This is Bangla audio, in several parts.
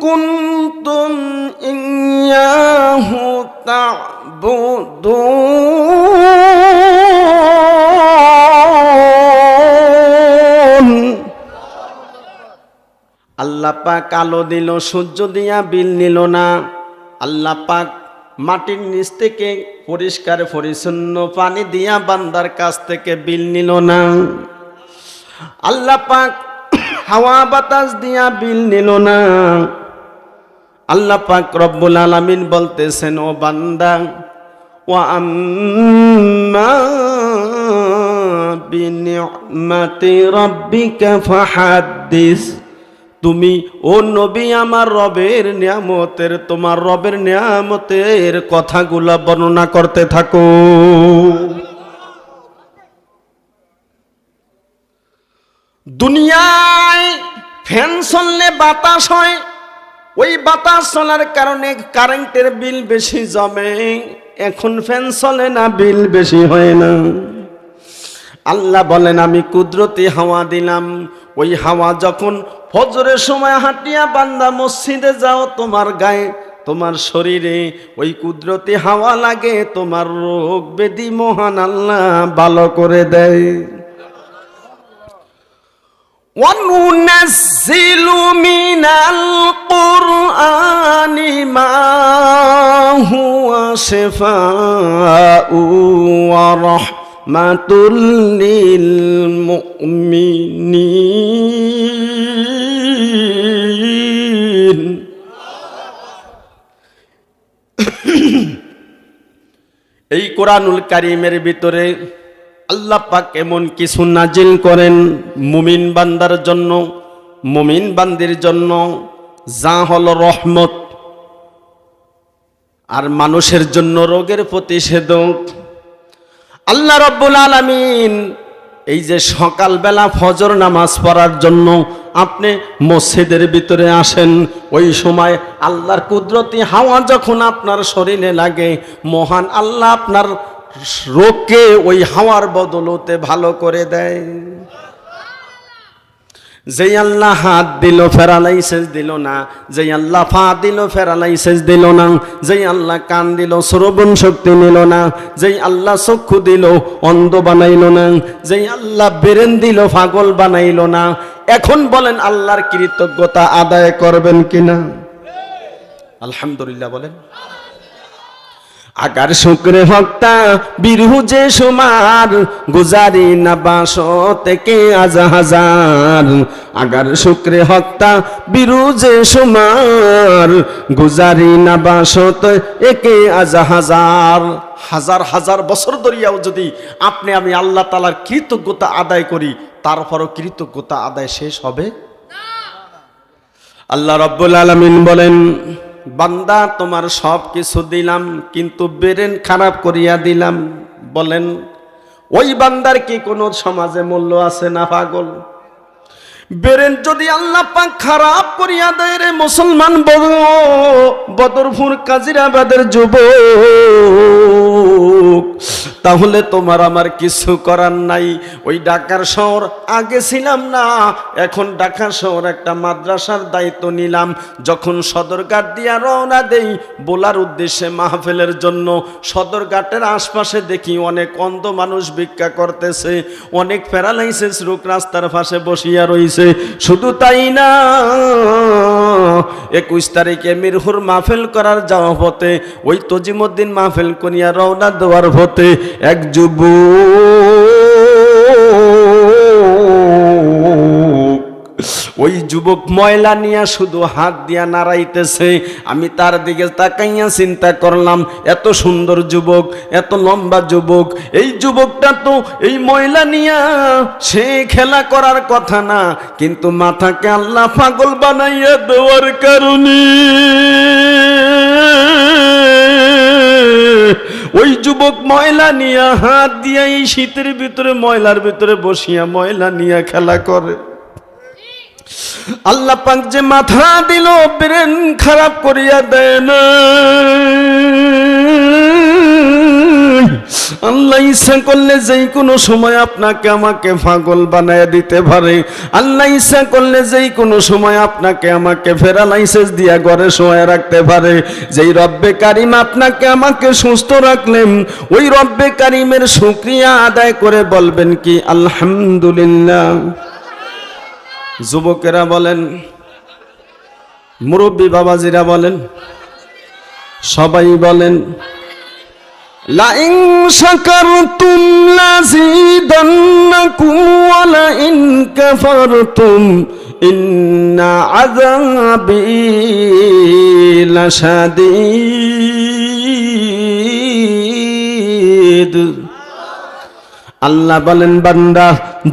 কুনতুম ইয়াহু তা'বুদুন। আল্লাহ পাক আলো দিল, সূর্য দিয়া বিল নিল না। আল্লাহ পাক মাটির নিচ থেকে পরিষ্কার পরিচ্ছন্ন পানি দিয়া বান্দার কাছ থেকে বিল নিল না। আল্লাহ পাক হাওয়া বাতাস দিয়া বিল নিল না। আল্লাহ পাক রব্বুল আলামিন বলতেছেন, ও বান্দা, ওয়া আম্মা বিনি'মাতি রাব্বিকা ফাহাদ্দিস। তুমি ও নবী আমার রবের নিয়ামতের, তোমার রবের নিয়ামতের কথাগুলো বর্ণনা করতে থাকো। দুনিয়ায় ফ্যান চললে বাতাস হয়, ওই বাতাস চলার কারণে কারেন্টের বিল বেশি জমে। এখন ফ্যান চলে না, বিল বেশি হয় না। আল্লাহ বলেন, আমি কুদরতি হাওয়া দিলাম। ওই হাওয়া যখন ফজরের সময় হাঁটিয়া বান্দা মসজিদে যাও, তোমার গায়ে, তোমার শরীরে ওই কুদরতি হাওয়া লাগে, তোমার রোগ ব্যাধি মহান আল্লাহ ভালো করে দেয়। وَنُنَزِّلُ مِنَ الْقُرْآنِ مَا هُوَ شِفَاءٌ وَرَحْمَةٌ لِّلْمُؤْمِنِينَ। এই কোরআনুল কারীমের ভিতরে আল্লাহ পাক এমন কিছু নাজিল করেন মুমিন বান্দার জন্য, মুমিন বান্দির জন্য, যা হলো রহমত, আর মানুষের জন্য রোগের প্রতিষেধক। আল্লাহ রব্বুল আলামিন এই যে সকালবেলা ফজর নামাজ পড়ার জন্য আপনি মসজিদের ভিতরে আসেন, ওই সময় আল্লাহর কুদরতি হাওয়া যখন আপনার শরীরে লাগে, মহান আল্লাহ আপনার রোগকে ওই হাওয়ার বদলতে ভালো করে দেয়। যেই আল্লাহ হাত দিল প্যারালাইসিস দিল না, যেই আল্লাহ পা দিল প্যারালাইসিস দিল না, যেই আল্লাহ কান দিল শ্রবণ শক্তি নিল না, যেই আল্লাহ চক্ষু দিল অন্ধ বানাইল না, যেই আল্লাহ ব্রেন দিল পাগল বানাইল না, এখন বলেন আল্লাহর কৃতজ্ঞতা আদায় করবেন কিনা? আলহামদুলিল্লাহ বলেন। আগার শুক্রে হক্তা বিরহু যে সুমার, গুজারি না বাসো থেকে আজ হাজার। আগার শুক্রে হক্তা বিরহু যে সুমার, গুজারি না বাসো একে আজ হাজার। হাজার হাজার বছর ধরিয়াও যদি আপনি আমি আল্লাহ তাআলার কৃতজ্ঞতা আদায় করি, তারপরও কৃতজ্ঞতা আদায় শেষ হবে? আল্লাহ রাব্বুল আলামিন বলেন, বান্দা তোমার সব কিছু দিলাম, কিন্তু ব্রেন খারাপ করিয়া দিলাম। বলেন, ওই বান্দার কি কোনো সমাজে মূল্য আছে না পাগল? ব্রেন যদি আল্লাহ পাক খারাপ করিয়া দেয় রে মুসলমান বদরপুর কাজিরাবাদের যুবক, তাহলে তোমার আমার কিছু করার নাই। ওই ঢাকার শহর আগে ছিলাম না, এখন ঢাকা শহর একটা মাদ্রাসার দায়িত্ব নিলাম। যখন সদরঘাট দিয়া রওনা দেই বলার উদ্দেশ্যে মাহফিলের জন্য, সদরঘাটের আশপাশে দেখি অনেক অন্ধ মানুষ ভিক্ষা করতেছে, অনেক প্যারালাইসিস রোগ রাস্তার পাশে বসিয়া রইছে। শুধু তাই না, 21 তারিখে মিরহুর মাহফিল করার যাওয়া পথে, ওই তজিমুদ্দিন মাহফিল করিয়া রওনা দেওয়ার পথে এক ওই যুবক ময়লা নিয়ে শুধু হাত দিয়া নাড়াইতেছে। আমি তার দিকে তাকাইয়া চিন্তা করলাম, এত সুন্দর যুবক, এত লম্বা যুবক, এই যুবকটা তো এই ময়লা নিয়া সে খেলা করার কথা না, কিন্তু মাথাকে আল্লাহ পাগল বানাইয়া দেওয়ার কারণে ওই যুবক ময়লা নিয়া হাত দিয়া এই শীতের ভিতরে ময়লার ভিতরে বসিয়া ময়লা নিয়া খেলা করে। আল্লাহ পাক যে মাথা দিল, ব্রেন খারাপ করিয়া দেয় না। আল্লাহ ইচ্ছা করলে যেই কোনো সময় আপনাকে আমাকে পাগল বানায় দিতে পারে। আল্লাহ ইচ্ছা করলে যেই কোনো সময় আপনাকে আমাকে প্যারালাইসিস দিয়া ঘরে শোয়ায় রাখতে পারে। যেই রব্বে কারিম আপনাকে আমাকে সুস্থ রাখলেন, ওই রব্বে কারিমের শুকরিয়া আদায় করে বলবেন কি আলহামদুলিল্লাহ। যুবকেরা বলেন, মুরব্বী বাবাজিরা বলেন, সবাই বলেন লাইন শাকারতুম লাযীদান্নাকুম ওয়া লাইন কাফারতুম ইন্না আযাবী লাশাদীদ। আল্লাহ বলেন, বান্দা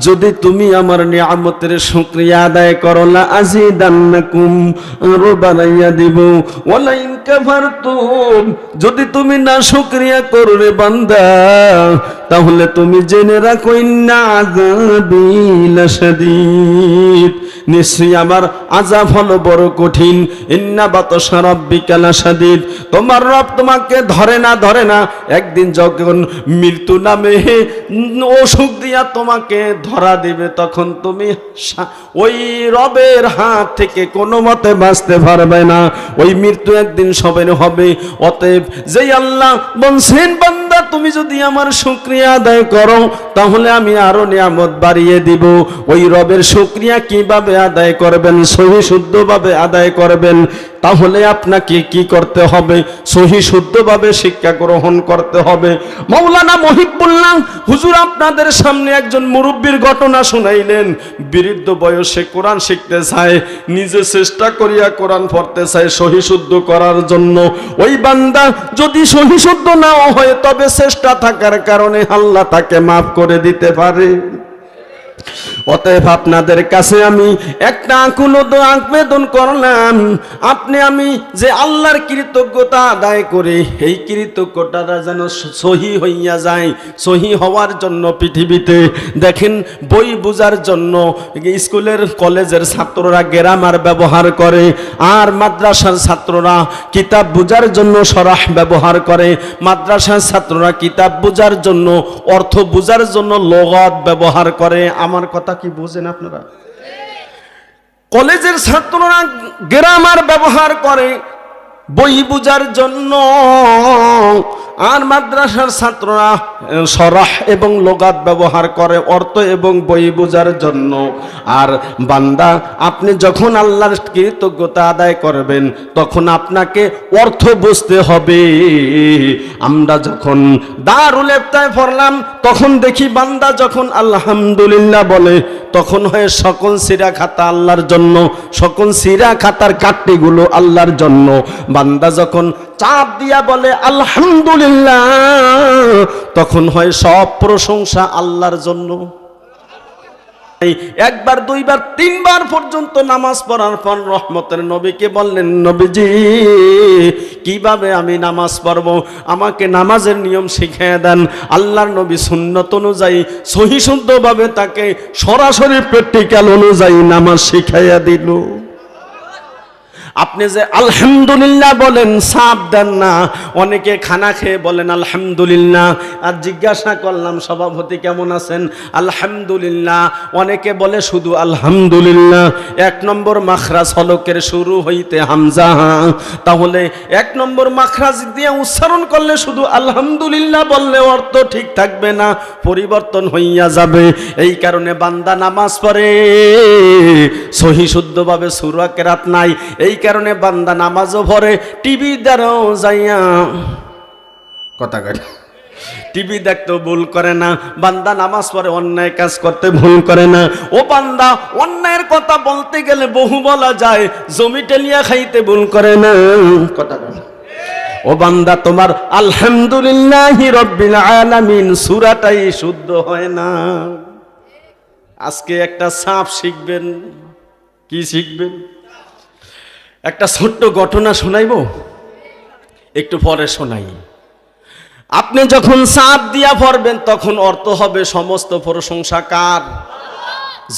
যদি তুমি আমার নিয়ামতের শুকরিয়া আদায় করো, লা আযীদান্নাকুম, আরো বাড়াইয়া দিব, ওয়া লাইন কাফারতুম, যদি তুমি না শুকরিয়া করো রে বান্দা, তাহলে তুমি জেনে রাখো ইন্না আযাবী লাশাদীদ, নিশ্চয়ই আমার আযাব হলো বড় কঠিন। ইন্না বাতশা রাব্বিকা লাশাদীদ, তোমার রব তোমাকে ধরে না, একদিন যখন মৃত্যু নামে অসুখ দিয়া তোমাকে ধরা দিবে, তখন তুমি ওই রবের হাত থেকে কোনো মতে বাঁচতে পারবে না। ওই মৃত্যু একদিন সবের হবে। অতএব যেই আল্লাহ বলছেন, বান্দা তুমি যদি আমার শুকরিয়া আদায় করো, তাহলে আমি আরো নিয়ামত বাড়িয়ে দিব। ওই রবের শুকরিয়া কিভাবে আদায় করবেন? সহি শুদ্ধভাবে আদায় করবেন। তাহলে আপনাকে কি করতে হবে? সহি শুদ্ধভাবে শিক্ষা গ্রহণ করতে হবে। মাওলানা মহিবুল্লাহ হুজুর আপনাদের সামনে একজন মুরব্বীর ঘটনা শুনাইলেন। বৃদ্ধ বয়সে কোরআন শিখতে চায়, নিজে চেষ্টা করিয়া কোরআন পড়তে চায় সহি শুদ্ধ করার জন্য। ওই বান্দা যদি সহি শুদ্ধ নাও হয়, তবে চেষ্টা থাকার কারণে আল্লাহ তাকে মাফ করে দিতে পারে। অতএব আপনাদের কাছে আমি একটা আকুলত আবেদন করলাম, আমি যে আল্লাহর কৃতজ্ঞতা আদায় করে এই কৃতজ্ঞতাটা যেন সহি হইয়া যায়। সহি হওয়ার জন্য পৃথিবীতে দেখেন বই বোঝার জন্য স্কুলের কলেজের ছাত্ররা গ্রামার ব্যবহার করে, আর মাদ্রাসার ছাত্ররা কিতাব বোঝার জন্য শরহ ব্যবহার করে। মাদ্রাসার ছাত্ররা কিতাব বোঝার জন্য, অর্থ বোঝার জন্য লগাত ব্যবহার করে। আমার কথা কি বুঝেন আপনারা? কলেজের ছাত্ররা গ্রামার ব্যবহার করে বই বোঝার জন্য, আর মাদ্রাসার ছাত্ররা শরহ এবং লগাত ব্যবহার করে অর্থ এবং বই বোঝার জন্য। আর বান্দা আপনি যখন আল্লাহর কৃতজ্ঞতা আদায় করবেন, তখন আপনাকে অর্থ বুঝতে হবে। আমরা যখন দারুল ইফতায় পড়লাম, তখন দেখি বান্দা যখন আলহামদুলিল্লাহ বলে, তখন হয় সকল সিরা খাতা আল্লাহর জন্য, সকল সিরা খাতার কাটটিগুলো আল্লাহর জন্য। বান্দা যখন চাপ দিয়া বলে আলহামদুলিল্লাহ, তখন হয় সব প্রশংসা আল্লাহর জন্য। একবার, দুইবার, তিনবার পর্যন্ত নামাজ পড়ার পর রহমতের নবীকে বললেন, নবীজি কিভাবে আমি নামাজ পড়বো? আমাকে নামাজের নিয়ম শিখিয়ে দেন। আল্লাহর নবী সুন্নত অনুযায়ী সহি শুদ্ধভাবে তাকে সরাসরি প্র্যাকটিক্যাল অনুযায়ী নামাজ শিখাইয়া দিল। আপনি যে আলহামদুলিল্লাহ বলেন, সাপ দেন না। অনেকে খানা খেয়ে বলেন আলহামদুলিল্লাহ। আর জিজ্ঞাসা করলাম, সভাপতি কেমন আছেন? আলহামদুলিল্লাহ। অনেকে বলে শুধু আলহামদুলিল্লাহ। 1 নম্বর মাখরাজ হলকের শুরু হইতে হামজা, তাহলে 1 নম্বর মাখরাজ দিয়ে উচ্চারণ করলে শুধু আলহামদুলিল্লাহ বললে অর্থ ঠিক থাকবে না, পরিবর্তন হইয়া যাবে। এই কারণে বান্দা নামাজ পড়ে সহি শুদ্ধভাবে, সূরা কেরাত নাই। এই কারণে বান্দা নামাজও পড়ে টিভি দ্বারাও যাইয়া, কথা কয়, টিভি দেখতে ভুল করে না। বান্দা নামাজ পড়ে অন্যায় কাজ করতে ভুল করে না। ও বান্দা অন্যায়ের কথা বলতে গেলে বহু বলা যায়, জমি টেলিয়া খাইতে ভুল করে না, কথা কয়। ও বান্দা তোমার আলহামদুলিল্লাহি রাব্বিল আলামিন সূরাটাই শুদ্ধ হয় না। আজকে একটা সাপ শিখবেন। কি শিখবেন? একটা ছোট্ট ঘটনা শোনাইব, একটু পরে শোনাই। আপনি যখন সাপ দিয়া পড়বেন, তখন অর্থ হবে সমস্ত প্রশংসা কার?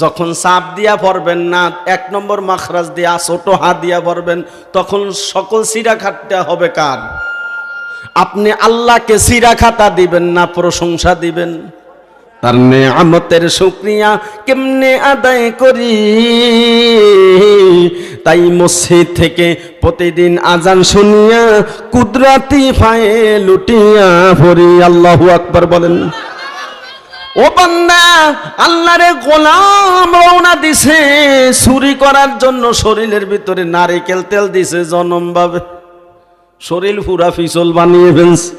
যখন সাপ দিয়া পড়বেন না, 1 নম্বর মাখরাজ দিয়া ছোট হাত দিয়া পড়বেন, তখন সকল সিরা খাটতে হবে কার? আপনি আল্লাহকে সিরা খাতা দিবেন না প্রশংসা দিবেন? তার নেয়ামতের শুকরিয়া কেমনে আদায় করি? তাই মসজিদ থেকে প্রতিদিন আজান শুনিয়া কুদরতি পায়ে লুটিয়া পড়ি। আল্লাহু আকবার বলেন। ও বান্দা, আল্লাহরে গোলাম রওনা দিছে চুরি করার জন্য, শরীরের ভিতরে নারিকেল তেল দিছে জনম ভাবে, শরীর পুরা ফিসল বানিয়ে ফেলছে।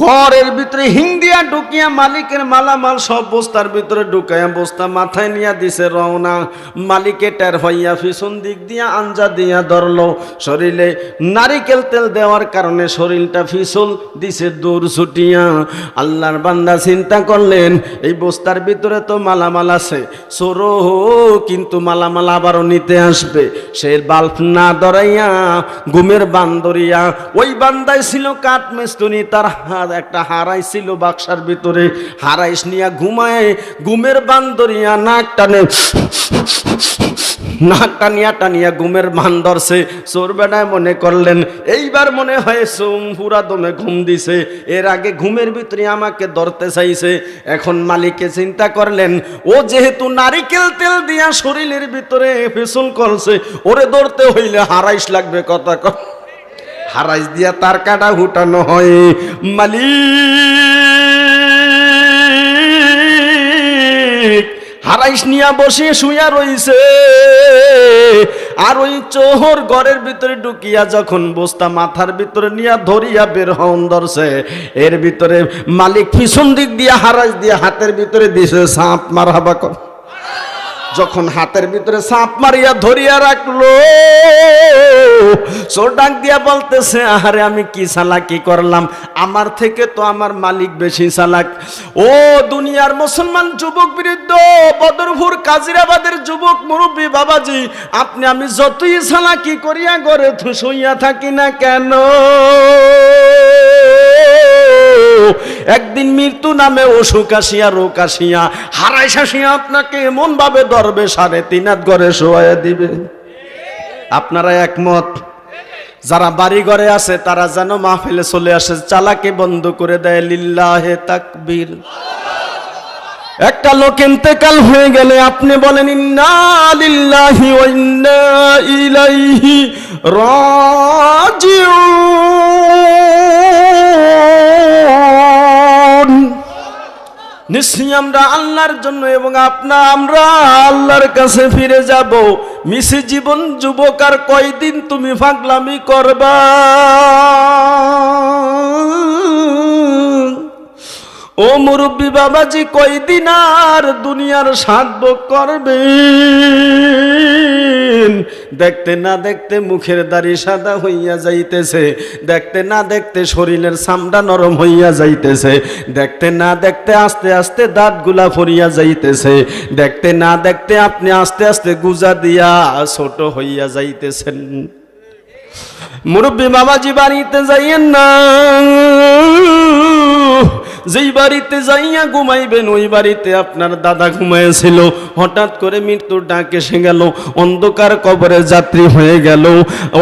ঘরের ভিতরে হিং দিয়া ঢুকিয়া মালিকের মালামাল সব বস্তার ভিতরে ঢুকাইয়া বস্তা মাথায় নিয়া দিছে রওনা। মালিকে টের হইয়া পিছন দিক দিয়া আঞ্জা দিয়া ধরলো। শরীরে নারিকেল তেল দেওয়ার কারণে শরীরটা ফিসল দিছে দূর ছুটিয়া। আল্লাহর বান্দা চিন্তা করলেন, এই বস্তার ভিতরে তো মালামাল আছে, চোরো কিন্তু মালামাল আবারও নিতে আসবে। সে বাল্ব না ধরাইয়া ঘুমের বান্দরিয়া, ওই বান্দাই ছিল কাঠ মিস্তুনি, তার একটা হারাই ছিল বাক্সার ভিতরে, হারাইস নিয়া ঘুমায় ঘুমের বান্দরিয়া নাক টানে, নাক টানিয়া টানিয়া ঘুমের ভান ধরছে। চোর বেটায় মনে করলেন এইবার মনে হয় পুরা দমে ঘুম দিছে, এর আগে ঘুমের ভিতরে আমাকে ধরতে চাইছে। এখন মালিকে চিন্তা করলেন, ও যেহেতু নারিকেল তেল দিয়া শরীরের ভিতরে ফেসল করছে, ওরে ধরতে হইলে হারাইস লাগবে। কথা কর, হারাইস দিয়া তার কাটা হুটানো হয়। মালিক হারাইস নিয়া বসে শুয়া রইছে, আর ওই চোহর ঘরের ভিতরে ঢুকিয়া যখন বস্তা মাথার ভিতরে নিয়া ধরিয়া বের হন ধরছে, এর ভিতরে মালিক পিছন দিক দিয়া হারাইস দিয়া হাতের ভিতরে দিছে সাপ। মারহাবা কর। যখন হাতের ভিতরে সাপ মারিয়া ধরিয়া রাখলো, চোর ডাক দিয়া বলতেছে, আরে আমি কি চালাকি করলাম, আমার থেকে তো আমার মালিক বেশি চালাক। ও দুনিয়ার মুসলমান যুবক বৃদ্ধ, বদরপুর কাজিরাবাদের যুবক মুরব্বী বাবাজি, আপনি আমি যতই চালাকি করিয়া ঘরে শুইয়া থাকি না কেন, একদিন মৃত্যু নামে অসুখ আসিয়া রোগ আসিয়া হারাইস আসিয়া আপনাকে এমন ভাবে ধরবে, 3.5 হাত ঘরে শোয়া দিবে। আপনারা একমত? যারা বাড়ি ঘরে আছে তারা যেন মাহফিলে চলে আসে, চালাকি বন্ধ করে দেয়। লিল্লাহে তাকবীর। একটা লোক ইন্তেকাল হয়ে গেলে আপনি বলেন ইন্না লিল্লাহি ওয়া ইন্না ইলাইহি রাজিউন। নিশ্চয়ই আমরা আল্লাহর জন্য এবং আমরা আল্লাহর কাছে ফিরে যাব। মিশি জীবন যুবক, আর কয়দিন তুমি পাগলামি করবা? ও মুরব্বী বাবাজি, কয়দিন আর দুনিয়ার স্বাদ ভোগ করবেন? দেখতে না দেখতে মুখের দাড়ি সাদা হইয়া যাইতেছে, দেখতে না দেখতে শরীরের চামড়া নরম হইয়া যাইতেছে, দেখতে না দেখতে আস্তে আস্তে দাঁতগুলা ফরিয়া যাইতেছে, দেখতে না দেখতে আপনি আস্তে আস্তে গুজা দিয়া ছোট হইয়া যাইতেছেন। মুরব্বী বাবাজি, বাড়িতে যাইয়েন না। যেই বাড়িতে যাইয়া ঘুমাইবেন ওই বাড়িতে আপনার দাদা ঘুমাইছিল, হঠাৎ করে মৃত্যুর ডাক এসে গেল, অন্ধকার কবরে যাত্রী হয়ে গেল।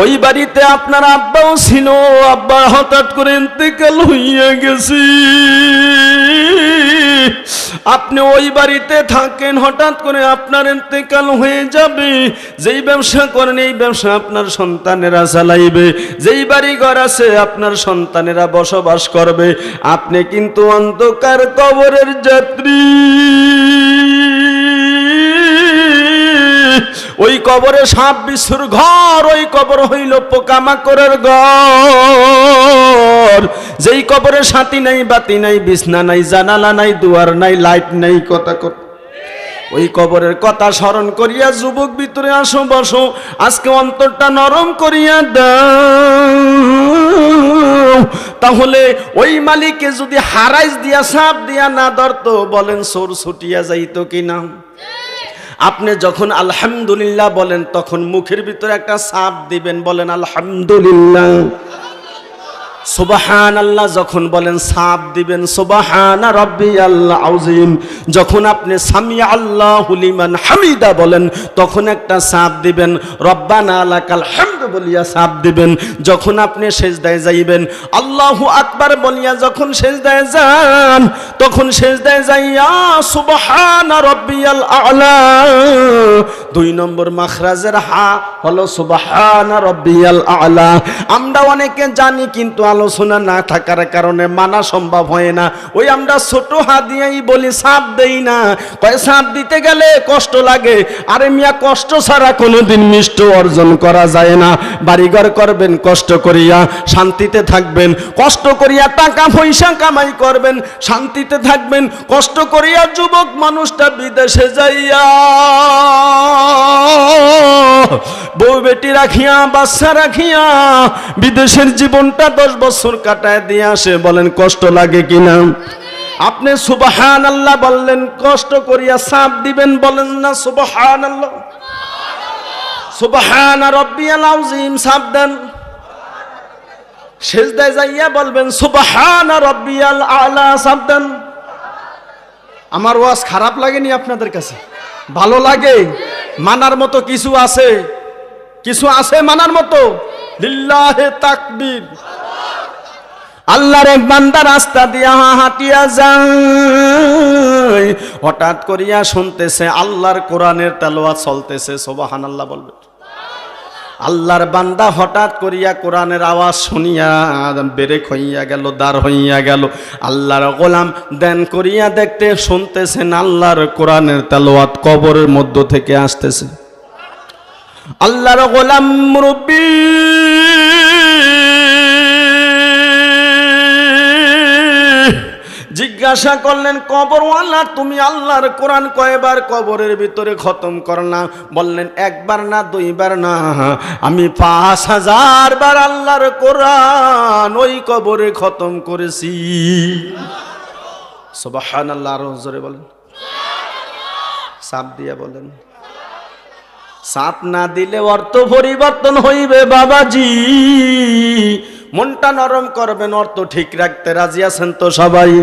ওই বাড়িতে আপনার আব্বাও ছিল, আব্বা হঠাৎ করে ইন্তেকাল হইয়া গেছে। আপনি ওই বাড়িতে থাকেন, হঠাৎ করে আপনার ইন্তেকাল হয়ে যাবে। যেই ব্যবসা করেন এই ব্যবসা আপনার সন্তানেরা চালাইবে, যেই বাড়ি ঘর আছে আপনার সন্তানেরা বসবাস করবে। আপনি কিন্তু অন্ধকার কবরের যাত্রী। ওই কবরে সাপ বিচ্ছুর ঘর, ওই কবর হইল পোকামাকড়ের ঘর। যেই কবরে সাথী নাই, বাতি নাই, বিছনা নাই, জানালা নাই, দুয়ার নাই, লাইট নাই। কথা ওই কবরের কথা স্মরণ করিয়া যুবক ভিতরে আসো, বসো, আজকে অন্তরটা নরম করিয়া দাও। তাহলে ওই মালিককে যদি হারাইস দিয়া সাপ দিয়া না ধরতো, বলেন চোর ছুটিয়া যাইতো কিনা? আপনি যখন আলহামদুলিল্লাহ বলেন তখন মুখের ভিতরে একটা সাপ দিবেন, বলেন আলহামদুলিল্লাহ। সুবহানাল্লাহ যখন বলেন সাপ দিবেন সুবহানা রাব্বিয়াল আযীম। যখন আপনি সামি আল্লাহু লিমান হামিদা বলেন তখন একটা সাপ দিবেন রব্বানা লাকাল হামদ বলিয়া সাপ দিবেন। যখন আপনি সিজদায় যাইবেন আল্লাহু আকবার বলিয়া যখন সিজদায় যান তখন সিজদায় যাইয়া সুবহানা রাব্বিয়াল আ'লা। 2 নম্বর মাখরাজের হা হলো সুবহানা রাব্বিয়াল আ'লা। আমরা অনেকে জানি কিন্তু আলোচনা না থাকার কারণে মানা সম্ভব হয় না। ওই আমরা ছোট হাত দিয়েই বলি সাপ দেই না, কয় সাপ দিতে গেলে কষ্ট লাগে। আরে মিয়া কষ্ট ছাড়া কোনোদিন মিষ্ট অর্জন করা যায় না। বাড়িঘর করবেন কষ্ট করিয়া, শান্তিতে থাকবেন, কষ্ট করিয়া টাকা পয়সা কামাই করবেন, শান্তিতে থাকবেন, কষ্ট করিয়া যুবক মানুষটা বিদেশে যাইয়া বউ বেটি রাখিয়া বাচ্চা রাখিয়া বিদেশের জীবনটা 10 বছর কাটায় দিয়ে আসে। বলেন কষ্ট লাগে কিনা? আপনি সুবহানাল্লাহ বললেন, কষ্ট করিয়া সাপ দিবেন, বলেন না সুবহানাল্লাহ। সুবহানা রাব্বিয়াল আযীম সাপ দেন। সিজদায় যাইয়া বলবেন সুবহানা রাব্বিয়াল আ'লা সাপ দেন। আমার ওয়াজ খারাপ লাগেনি আপনাদের কাছে? ভালো লাগে? মানার মতো কিছু আছে? কিছু আছে মানার মতো? লিল্লাহে তাকবীর। আল্লাহর এক বান্দা রাস্তা দিয়া হাঁটিয়া যায়, হঠাৎ করিয়া শুনতেছে আল্লাহর কোরআনের তেলাওয়াত চলতেছে। সুবহানাল্লাহ বলবে। আল্লাহর বান্দা হঠাৎ করিয়া কোরআনের আওয়াজ শুনিয়া বেরেক হইয়া গেল, দাঁড় হইয়া গেল। আল্লাহর গোলাম দেন করিয়া দেখতে শুনতেছেন আল্লাহর কোরআনের তেলাওয়াত কবরের মধ্য থেকে আসতেছে। আল্লাহর গোলাম মুরব্বী জিজ্ঞাসা করলেন, কবরওয়ালা তুমি আল্লাহর কোরআন কয়বার কবরের ভিতরে খতম করলা? বললেন একবার না, 2 বার না, আমি 5000 বার আল্লাহর কোরআন ওই কবরে খতম করেছি। সুবহানাল্লাহ। আরো জোরে বলেন। সাপ দিয়া বলেন। সাপ না দিলে অর্থ পরিবর্তন হইবে বাবাজি। মনটা নরম করবেন, অর্থ ঠিক রাখতে রাজি আছেন তো সবাই?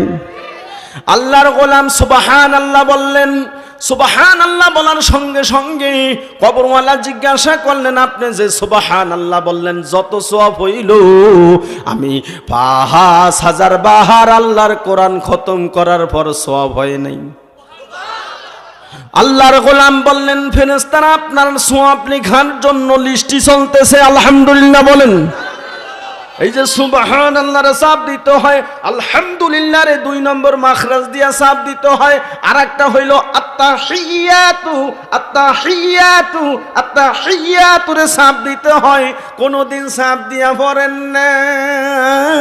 আল্লাহর গোলাম সুবহানাল্লাহ বললেন। সুবহানাল্লাহ বলার সঙ্গে সঙ্গে কবরওয়ালা জিজ্ঞাসা করলেন, আপনি যে সুবহানাল্লাহ বললেন যত সওয়াব হইল, আমি 5000 বার আল্লাহর কোরআন খতম করার পর সওয়াব হয় নাই। আল্লাহর গোলাম বললেন, ফেরেশতারা আপনার সওয়াব লেখার জন্য লিস্টি চলতেছে। আলহামদুলিল্লাহ বলেন। এই যে সুবহানাল্লাহ রে সাপ দিতে হয়, আলহামদুলিল্লাহ রে 2 নম্বর মাখরাজ দিয়া সাপ দিতে হয়। আর একটা হইল আত্তাহিয়াতু, আত্তাহিয়াতু, আত্তাহিয়াতু রে সাপ দিতে হয়। কোনদিন সাপ দিয়া পড়েন নাই।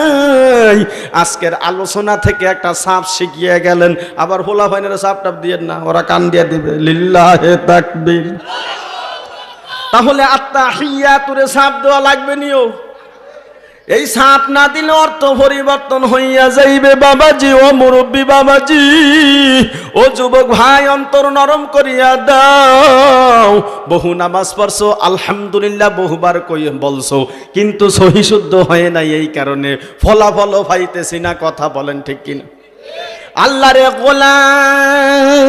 আজকের আলোচনা থেকে একটা সাপ শিখিয়ে গেলেন, আবার হোলা ভাইনের সাপটা দিয়েন না, ওরা কান দিয়া দিবে। লিল্লাহে তাকবীর। তাহলে আত্তাহিয়াতু রে সাপ দেওয়া লাগবে নিও। এই সাপ না দিলে অর্থ পরিবর্তন হইয়া যাইবে বাবাজি। ও মুরব্বী বাবাজি, ও যুবক ভাই, অন্তর নরম করিয়া দাও। বহু নামাজ পড়ছো, আলহামদুলিল্লাহ বহুবার কই বলছো, কিন্তু সহি শুদ্ধ হয় নাই। এই কারণে ফলাফল পাইতেছি না। কথা বলেন ঠিক কিনা? আল্লাহরে গোলাম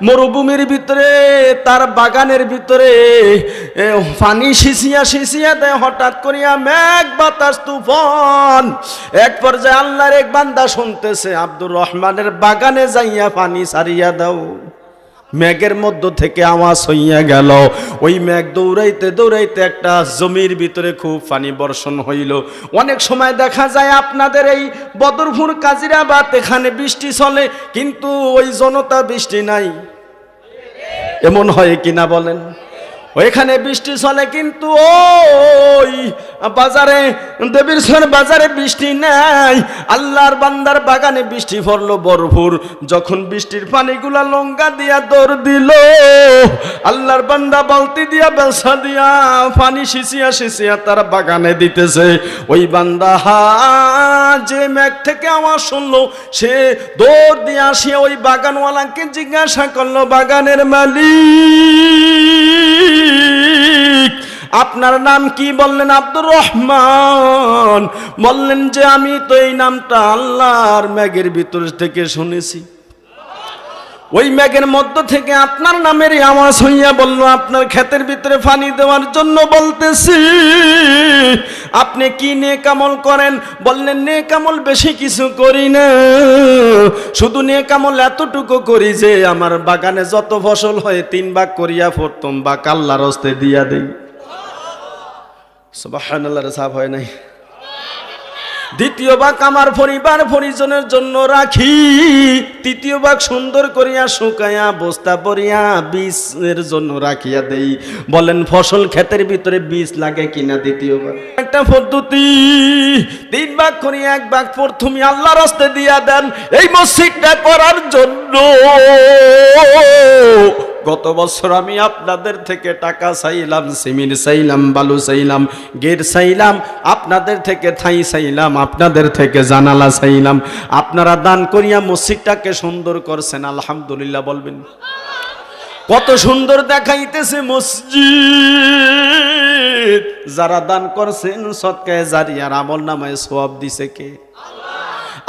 মরুভূমির ভিতরে, তার বাগানের ভিতরে পানি সিঁচিয়া সিঁচিয়া দেয়। হঠাৎ করিয়া মেঘ বাতাস তুফান। এক পর্যায়ে আল্লাহর এক বান্দা শুনতেছে, আব্দুর রহমানের বাগানে যাইয়া পানি সারিয়া দাও। মেঘের মধ্য থেকে আওয়াজ হইয়া গেল। ওই মেঘ দৌড়াইতে দৌড়াইতে একটা জমির ভিতরে খুব পানি বর্ষণ হইল। অনেক সময় দেখা যায় আপনাদের এই বদরপুর কাজিরাবাদ এখানে বৃষ্টি চলে, কিন্তু ওই জনতা বৃষ্টি নাই। এমন হয় কিনা বলেন? ওইখানে বৃষ্টি চলে, কিন্তু ওই বাজারে, দেবীরসর বাজারে বৃষ্টি নাই। আল্লাহর বান্দার বাগানে বৃষ্টি পড়লো ভরপুর। যখন বৃষ্টির পানিগুলা লঙ্কা দিয়া দৌড় দিল, আল্লাহর বান্দা বালতি দিয়া বেলসা দিয়া পানি সিঁচিয়া সিঁচিয়া তার বাগানে দিতেছে। ওই বান্দা যে মেঘ থেকে আওয়াজ শুনলো, সে দৌড় দিয়ে আসিয়া ওই বাগানওয়ালাকে জিজ্ঞাসা করলো, বাগানের মালিক আপনার নাম কি? বললেন আব্দুর রহমান। বললেন যে আমি তো এই নামটা আল্লাহর মেঘের ভিতর থেকে শুনেছি, ওই মেঘের মধ্য থেকে আপনার নামের আওয়াজ হইয়া বলল আপনার ক্ষেতের ভিতরে পানি দেওয়ার জন্য বলতেছি। আপনি কি নেক আমল করেন? বললেন নেক আমল বেশি কিছু করি না, শুধু নেক আমল এতটুকু করি যে আমার বাগানে যত ফসল হয় 3 ভাগ করিয়া প্রথম ভাগ আল্লাহর হস্তে দিয়া দেই। সুবহানাল্লাহ, সাফ হয় নাই। দ্বিতীয় ভাগ আমার পরিবার পরিজনের জন্য রাখি, তৃতীয় ভাগ সুন্দর করিয়া শুকাইয়া বস্তা ভরিয়া বীজের জন্য রাখিয়া দেই। বলেন ফসল ক্ষেতের ভিতরে বীজ লাগে কিনা? দ্বিতীয় ভাগ একটা পদ্ধতি। 3 ভাগ করিয়া 1 ভাগ প্রথমে আল্লাহর হস্তে দিয়া দেন এই মসজিদটা করার জন্য। গত বছর আমি আপনাদের থেকে টাকা চাইলাম, সিমেন্ট চাইলাম, বালু চাইলাম, গেট চাইলাম, আপনাদের থেকে থাই চাইলাম, আপনাদের থেকে জানালা চাইলাম। আপনারা দান করিয়া মসজিদটাকে সুন্দর করছেন, আলহামদুলিল্লাহ বলবেন। কত সুন্দর দেখাইতেছে মসজিদ। যারা দান করছেন সদকায়ে জারিয়ার আমল নামায় সওয়াব দিছে কে?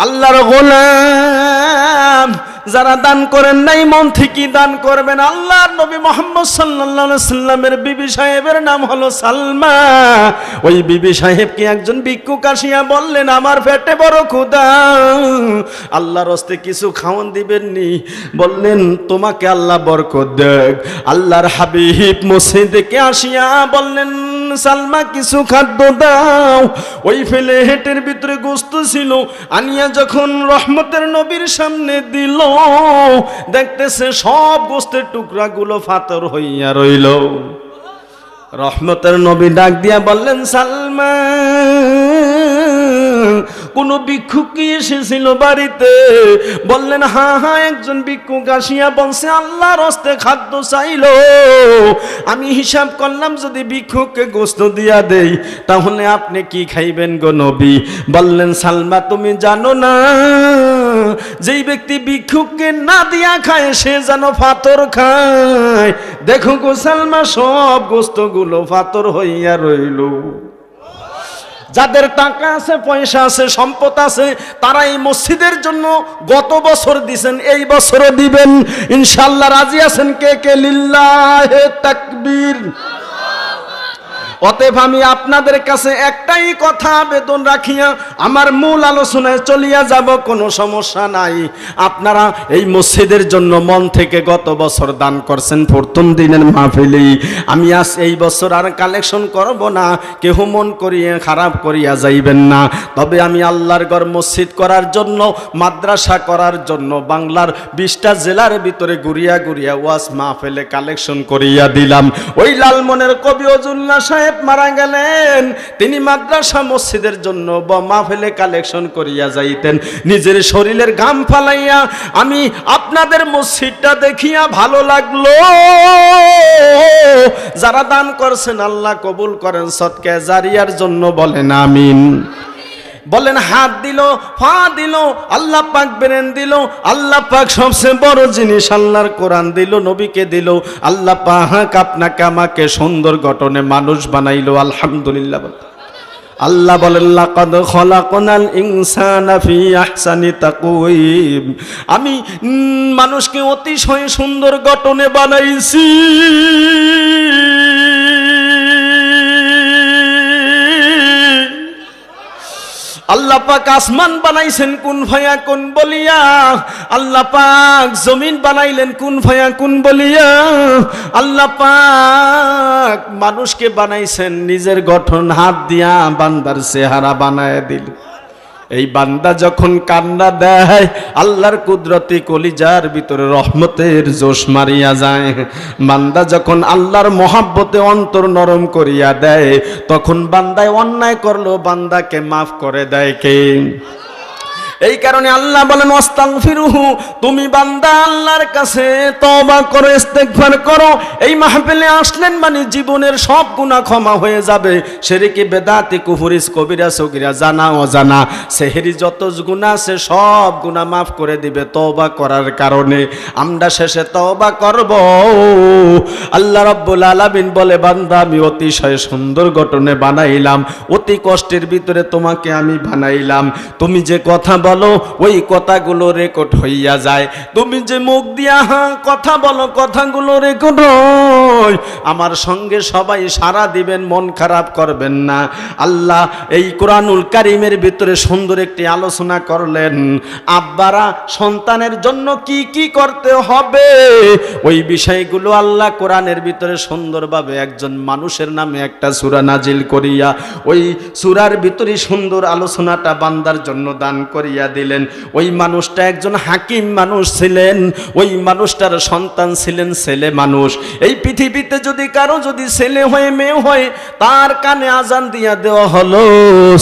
আল্লাহর গোলাম। যারা দান করেন নাই মন থেকে দান করবেন। আল্লাহর নবী মুহাম্মদ সাল্লাল্লাহু আলাইহি সাল্লামের বিবি সাহেবের নাম হলো সালমা। ওই বিবি সাহেবকে একজন ভিক্ষুক আসিয়া বললেন আমার পেটে বড় ক্ষুধা, আল্লাহর হস্তে কিছু খাওয়ান দিবেননি? বললেন তোমাকে আল্লাহ বরকত দেখ। আল্লাহর হাবিব মসজিদে আসিয়া বললেন সালমা কিছু খাদ্য দাও। ওই প্লেটের ভিতরে গোশত ছিল, আনিয়া যখন রহমতের নবীর সামনে দিল, দেখতেছে সব গোশতের টুকরাগুলো পাথর হইয়া রইল। রহমতের নবী ডাক দিয়া বললেন সালমা কোন ভিক্ষুক কি এসেছিল বাড়িতে? বললেন হ্যাঁ হ্যাঁ, একজন ভিক্ষুক আসিয়া বলছে আল্লাহর হস্তে খাদ্য চাইলো। আমি হিসাব করলাম যদি ভিক্ষুককে গোশত দিয়া দেই তাহলে আপনি কি খাইবেন গো নবী? বললেন সালমা তুমি জানো না যেই ব্যক্তি ভিক্ষুককে না দিয়া খায় সে যেন পাথর খায়। দেখো গো সালমা সব গোশতগুলো পাথর হইয়া রইল। যাদের টাকা আছে, পয়সা আছে, সম্পদ আছে, তারা এই মসজিদের জন্য গত বছর দিবেন, এই বছরও দিবেন ইনশাআল্লাহ। রাজি আছেন কে কে? লিল্লাহে তাকবীর। অতএব আমি আপনাদের কাছে একটাই কথা আবেদন রাখিয়া আমার মূল আলোচনায় চলিয়া যাব, কোনো সমস্যা নাই। আপনারা এই মসজিদের জন্য মন থেকে গত বছর দান করছেন প্রথম দিনের মাহফিলেই। আমি আজ এই বছর আর কালেকশন করব না, কেহ মন করিয়া খারাপ করিয়া যাইবেন না। তবে আমি আল্লাহর ঘর মসজিদ করার জন্য, মাদ্রাসা করার জন্য বাংলার 20টা জেলার ভিতরে ঘুরিয়া ঘুরিয়া ওয়াজ মাহফিলে কালেকশন করিয়া দিলাম। ওই লালমনের কবি ওজুল্লাহ সাহেব মারা গেলেন, তিনি মাদ্রাসা মসজিদের জন্য মাহফিলে কালেকশন করিয়া যাইতেন। নিজের শরীরের ঘাম ফালাইয়া আমি আপনাদের মসজিদটা দেখিয়া ভালো লাগলো। যারা দান করছেন আল্লাহ কবুল করেন, সদকায়ে জারিয়ার জন্য বলেন আমিন। বলেন হাত দিল, পা দিল, আল্লাহ পাক ব্রেন দিল, আল্লাহ পাক সবচেয়ে বড় জিনিস আল্লাহর কোরআন দিল, নবীকে দিল, আল্লাহ পাক আপনাকে আমাকে সুন্দর গঠনে মানুষ বানাইলো, আলহামদুলিল্লাহ। আল্লাহ বলেন লাকাদ খলাকনাল ইনসানা ফি আহসানি তাকওয়িম, আমি মানুষকে অতিশয় সুন্দর গঠনে বানাইছি। আল্লাহ পাক আসমান বানাইছেন কুন ফায়াকুন বলিয়া, আল্লাহ পাক জমিন বানাইলেন কুন ফায়াকুন বলিয়া, আল্লাহ পাক মানুষকে বানাইছেন নিজের গঠন হাত দিয়া বান্দার চেহারা বানায় দিল। এই বান্দা যখন কান্না দেয় আল্লাহর কুদরতি কলিজার ভিতরে রহমতের জোশ মারিয়া যায়। বান্দা যখন আল্লাহর মহাব্বতে অন্তর নরম করিয়া দেয় তখন বান্দায় অন্যায় করলো বান্দাকে মাফ করে দেয় কে? এই কারণে আল্লাহ বলেন ওয়াস্তাগফিরুহু, তুমি বান্দা আল্লাহর কাছে তওবা করো, ইস্তেগফার করো। এই মাহফিলে আসলেন মানে জীবনের সব গুনাহ ক্ষমা হয়ে যাবে। শিরকি, বেদাতি, কুফরি, কবিরা, সগীরা, জানা অজানা, সেহরি যত গুনাহ আছে সব গুনাহ মাফ করে দিবে তওবা করার কারণে। আমরা শেষে তওবা করব। আল্লাহ রাব্বুল আলামিন বলে, বান্দা আমি অতিশয় সুন্দর গঠনে বানাইলাম, অতি কষ্টের ভিতরে তোমাকে আমি বানাইলাম। তুমি যে কথা বলো ওই কথাগুলো রেকর্ড হইয়া যায়। তুমি যে মুখ দিয়া কথা বলো কথাগুলো রেকর্ড হয়। আমার সঙ্গে সবাই সাড়া দিবেন, মন খারাপ করবেন না। আল্লাহ এই কোরআনুল কারীমের ভিতরে সুন্দর একটি আলোচনা করলেন। আব্বারা সন্তানের জন্য কি কি করতে হবে ওই বিষয়গুলো আল্লাহ কোরআনের ভিতরে সুন্দরভাবে একজন মানুষের নামে একটা সূরা নাজিল করিয়া ওই সূরার ভিতরে সুন্দর আলোচনাটা বান্দার জন্য দান করিয়া দিলেন। ওই মানুষটা একজন হাকিম মানুষ ছিলেন, ওই মানুষটার সন্তান ছিলেন ছেলে মানুষ। এই পৃথিবীতে যদি কারো যদি ছেলে হয়ে মেয়ে হয় তার কানে আজান দিয়া দেওয়া হলো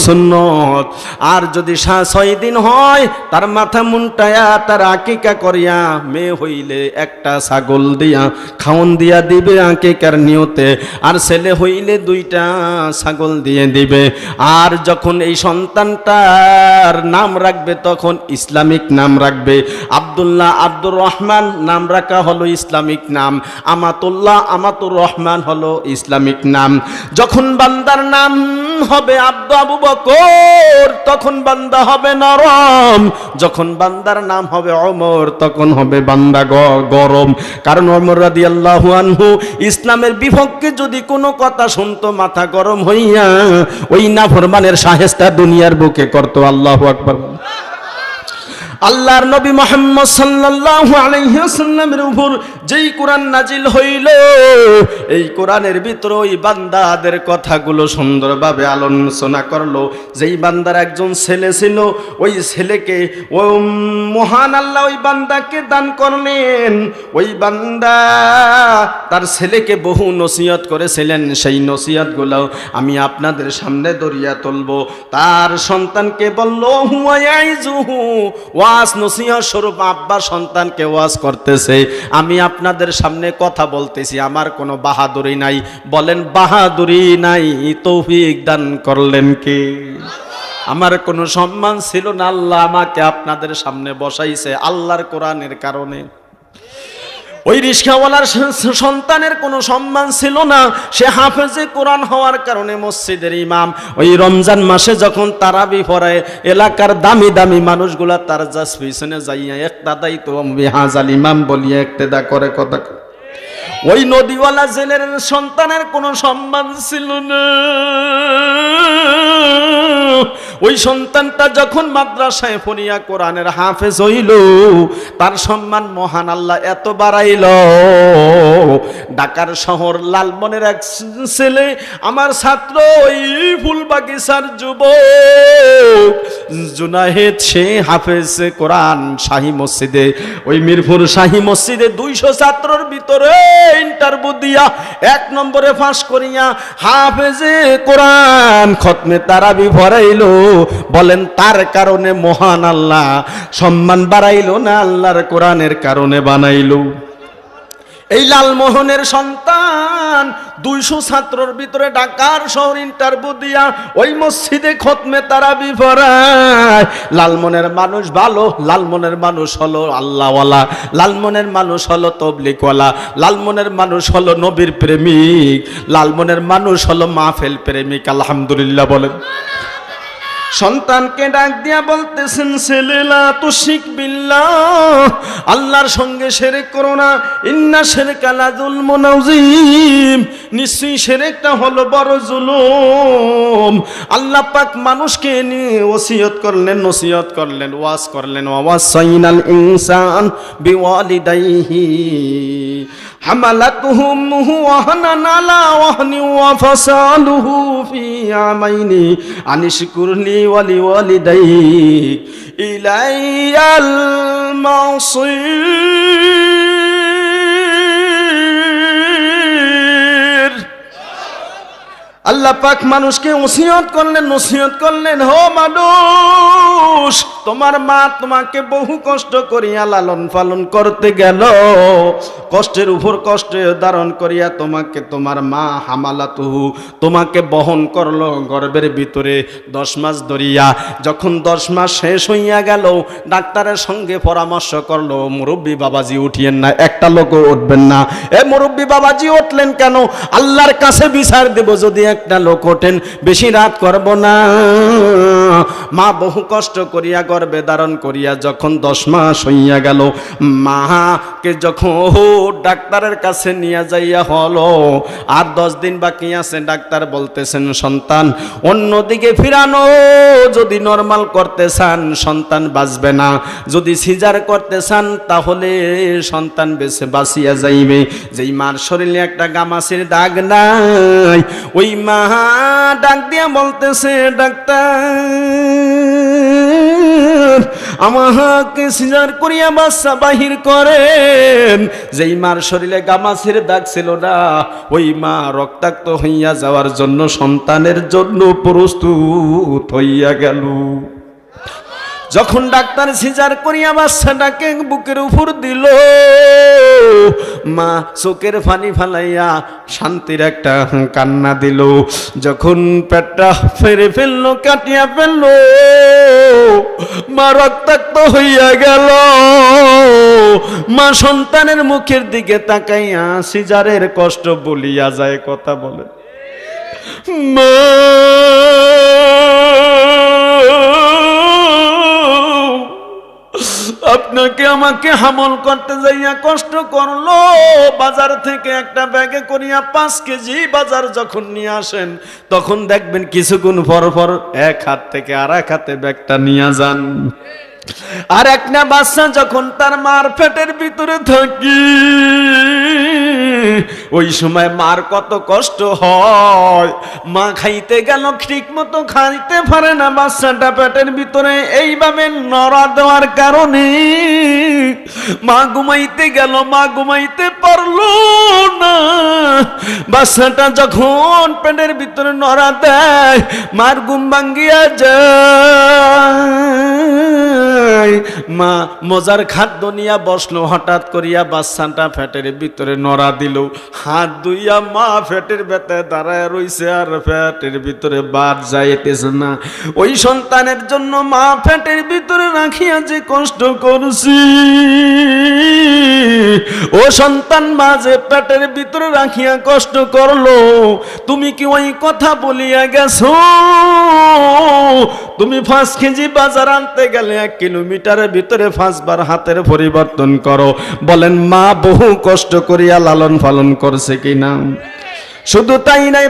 সুন্নত। আর যদি 6 দিন হয় তার মাথা মুন্টায়া তার আকিকা করিয়া, মেয়ে হইলে একটা ছাগল দিয়া খাওন দিয়া দিবে আকিকার নিয়তে, আর ছেলে হইলে 2টা ছাগল দিয়ে দিবে। আর যখন এই সন্তানটার নাম রাখবে তখন ইসলামিক নাম রাখবে। আব্দুল্লাহ, আব্দুর রহমান নাম রাখা হলো ইসলামিক নাম। আমাতুল্লাহ, আমাতুর রহমান হলো ইসলামিক নাম। যখন বান্দার নাম হবে আবু বকর তখন বান্দা হবে নরম। যখন বান্দার নাম হবে ওমর তখন হবে বান্দা গরম। কারণ ওমর রাদিয়াল্লাহু আনহু ইসলামের বিপক্ষে যদি কোনো কথা শুনতো মাথা গরম হইয়া ওই নাফরমানের শায়েস্তা দুনিয়ার বুকে করতো। আল্লাহু আকবার। আল্লাহর নবী মুহাম্মদ সাল্লাল্লাহু আলাইহি ওয়াসাল্লামের উপর যেই কোরআন নাজিল হইল এই কোরআনের ভিতরে ওই বান্দাদের কথাগুলো সুন্দরভাবে আলোচনা করলো। যেই বান্দার একজন ছেলে ছিল ওই ছেলেকে ও মহান আল্লাহ ওই বান্দাকে দান করলেন। ওই বান্দা তার ছেলেকে বহু নসিহত করেছিলেন, সেই নসিহতগুলো আমি আপনাদের সামনে দরিয়া তুলবো। তার সন্তানকে বলল হুয়া ইয়াইজুহু, ওয়াজ নসিহত স্বরূপ আব্বা সন্তানকে ওয়াজ করতেছে। আমি আপনাদের সামনে কথা বলতেছি, আমার কোনো বাহাদুরি নাই। বলেন বাহাদুরি নাই, তৌফিক দান করলেন কে? আমার কোনো সম্মান ছিল না, আল্লাহ আমাকে আপনাদের সামনে বসাইছে আল্লাহর কোরআনের কারণে। ওই রিস্কাওয়ালার সন্তানের কোনো সম্মান ছিল না, সে হাফেজে কোরআন হওয়ার কারণে মসজিদের ইমাম। ওই রমজান মাসে যখন তারাবি পড়ায় এলাকার দামি দামি মানুষগুলা তার জাস পিছনে যাইয়া একতাদাই তো বিহাজাল ইমাম বলিয়া একতেদা করে কথা। ওই নদীওয়ালা জেলের সন্তানের কোনো সম্মান ছিল না। ওই সন্তানটা যখন মাদ্রাসায় পড়িয়া কোরআনের হাফেজ হইল তার সম্মান মহান আল্লাহ এত বাড়াইল। ঢাকার শহর লালমনের এক ছেলে আমার ছাত্র, ওই ফুলবাগিচার যুবক জুনায়েদ, সে হাফেজ কোরআন শাহী মসজিদে, ওই মিরপুর শাহী মসজিদে 200 ছাত্রর ভিতরে ইন্টারভিউ দিয়া 1 নম্বরে পাস করিয়া হাফেজে কোরআন খতমে তারাবি ভরাইলো। বলেন তার কারণে মহান আল্লাহ সম্মান বাড়াইলো না আল্লাহর কোরআনের কারণে বানাইলো? এই লালমোহনের সন্তান 200 ছাত্রর ভিতরে ঢাকার শহর ইন্টারভিউ দিয়া ওই মসজিদে খতমে তারাবি পড়ায়। লালমনের মানুষ ভালো, লালমনের মানুষ হলো আল্লাহওয়ালা, লালমনের মানুষ হলো তবলিগওয়ালা, লালমনের মানুষ হলো নবীর প্রেমিক, লালমনের মানুষ হলো মাহফিল প্রেমিক। আলহামদুলিল্লাহ বলেন। সন্তানকে ডাক দিয়া বলতেছেন, ছেলেলা তুশরিক বিল্লাহ, আল্লাহর সঙ্গে শিরক করো না। ইন্না শিরকা লাযুলমুন আযীম, নিশ্চয়ই শিরকটা হলো বড় জুলুম। আল্লাহ পাক মানুষকে নিয়ে ওসিয়ত করলেন, নসিহত করলেন, ওয়াজ করলেন। ওয়াসাইনাল ইনসান বিওয়ালিদাইহি হামালাতুহু উম্মুহু ওয়াহানান আলা ওয়াহনিন ওয়া ফাসালুহু ফি আমাইনি আনিশকুরলি ওয়ালিওয়ালিদাইক ইলাইয়াল মাসির। আল্লাহ পাক মানুষকে ওসিয়ত করলেন, নসিহত করলেন, হো মানুষ তোমার মা তোমাকে বহু কষ্ট করিয়া লালন পালন করতে গেল, কষ্টের উপর কষ্ট ধারণ করিয়া তোমাকে তোমার মা হামালাতুহু তোমাকে বহন করলো গর্ভের ভিতরে 10 মাস ধরিয়া। যখন 10 মাস শেষ হইয়া গেল, ডাক্তারের সঙ্গে পরামর্শ করলো, মুরব্বী বাবাজি উঠিয়েন না, একটা লোকও উঠবেন না। এ মুরব্বী বাবাজি উঠলেন কেন? আল্লাহর কাছে বিচার দেব যদি একটা লোক ওঠেন, বেশি রাত করব না। মা বহু কষ্ট করিয়া গর্ভে ধারণ করিয়া যখন 10 মাস হইয়া গেল, মাকে যখন ডাক্তারের কাছে নিয়ে যাইয়া হলো, আর 10 দিন বাকি আছে, ডাক্তার বলতেছেন সন্তান অন্যদিকে ফিরানো, যদি নরমাল করতে চান সন্তান বাঁচবে না, যদি সিজার করতে চান তাহলে সন্তান বেঁচে বাঁচিয়া যাইবে। যেই মার শরীরে একটা গামাসির দাগ নাই, ওই মা ডাক দিয়া বলতেছে, ডাক্তার আমাকে সিজার করিয়া বাচ্চা বাহির করেন। যেই মার শরীরে গামাসির দাগ ছিল না, ওই মা রক্তাক্ত হইয়া যাওয়ার জন্য সন্তানের জন্য প্রস্তুত হইয়া গেল। যখন ডাক্তার সিজার করিয়া বাচ্চাটাকে বুকের উপর দিল, মা চোখের পানি ফালাইয়া শান্তির একটা কান্না দিল। যখন পেটটা ফেরে ফেললো, কাটিয়া ফেললো, মা রক্তাক্ত হইয়া গেল। মা সন্তানের মুখের দিকে তাকাইয়া সিজারের কষ্ট বলিয়া যায়, কথা বলে মা আপনাকে আমাকে হামল করতে যাইয়া কষ্ট করলো। বাজার থেকে একটা ব্যাগে করিয়া 5 কেজি বাজার যখন নিয়ে আসেন, তখন দেখবেন কিছুক্ষণ পর পর এক হাত থেকে আর এক হাতে ব্যাগটা নিয়ে যান। আর একটা বাচ্চা যখন তার মার পেটের ভিতরে থাকি, ওই সময় মার কত কষ্ট হয়। মা খাইতে গেল, ঠিক মতো খাইতে পারে না, বাচ্চাটা পেটের ভিতরে এইভাবে নড়া দেওয়ার কারণে। মা ঘুমাইতে গেল, মা ঘুমাইতে পারলো না। বাচ্চাটা যখন পেটের ভিতরে নড়া দেয়, মার ঘুম ভাঙ্গিয়া যায়। মা মজার খাদ্য নিয়ে বসলো, হঠাৎ করিয়া বাচ্চাটা পেটের ভিতরে নড়া দিল। হাত ধুইয়া মা পেটের ব্যথায় দাঁড়ায় রইছে, আর পেটের ভিতরে বাদ যাইতেছে না। ওই সন্তানের জন্য মা পেটের ভিতরে রাখিয়া যে কষ্ট করছি, ও সন্তান মা যে পেটের ভিতরে রাখিয়া কষ্ট করলো, তুমি কি ওই কথা বলিয়া গেছো? তুমি 5 কেজি বাজার আনতে গেলে 1 কিলোমিটারের ভিতরে 5 বার হাতের পরিবর্তন করো। বলেন মা বহু কষ্ট করিয়া লালন পালন করছে কিনা? শুধু তাই নাই,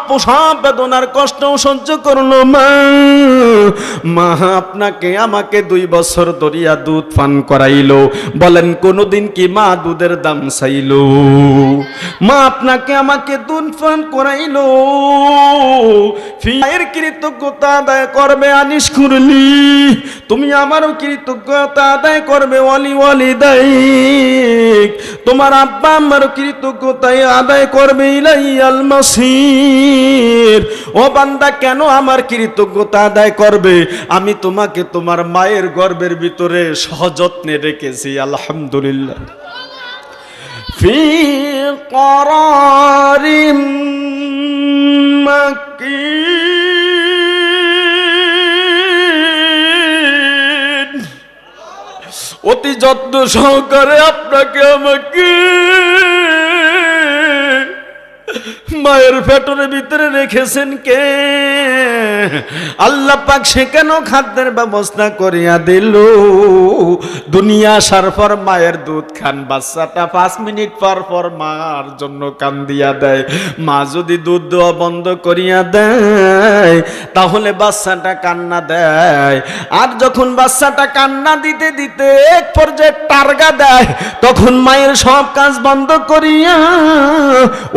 প্রসব বেদনার কষ্ট সহ্য করলো মা। মা আপনাকে আমাকে 2 বছর ধরিয়া দুধ পান করাইলো। বলেন কোনদিন কি মা দুধের দাম চাইলো? মা আপনাকে আমাকে দুধ পান করাইলো। ফিয়ের কৃতজ্ঞতা আদায় করবে আনিস করলি, তুমি আমারও কৃতজ্ঞতা আদায় করবে ওয়ালি ওয়ালিদাইক। তোমার আব্বা আমারও কৃতজ্ঞতা আদায় করবে ইলাইয়াল মাসির। ও বান্দা, কেন আমার কৃতজ্ঞতা আদায় করবে? আমি তোমাকে তোমার মায়ের গর্ভের ভিতরে সযত্নে রেখেছি, আলহামদুলিল্লাহ। ফি করারিম মাকিন, অতি যত্ন সহকারে আপনাকে আমাকে মায়ের পেটের ভিতরে রেখেছেন কে? আল্লাহ পাক সে কেন খাদ্যের ব্যবস্থা করিয়া দিল? দুনিয়া আসার পর মায়ের দুধ খান, বাচ্চাটা 5 মিনিট পর পর মার জন্য কান্দিয়া দেয়। মা যদি দুধ দেওয়া বন্ধ করিয়া দেয়, তাহলে বাচ্চাটা কান্না দেয়। আর যখন বাচ্চাটা কান্না দিতে দিতে এক পর্যায়ে টার্গা দেয়, তখন মায়ের সব কাজ বন্ধ করিয়া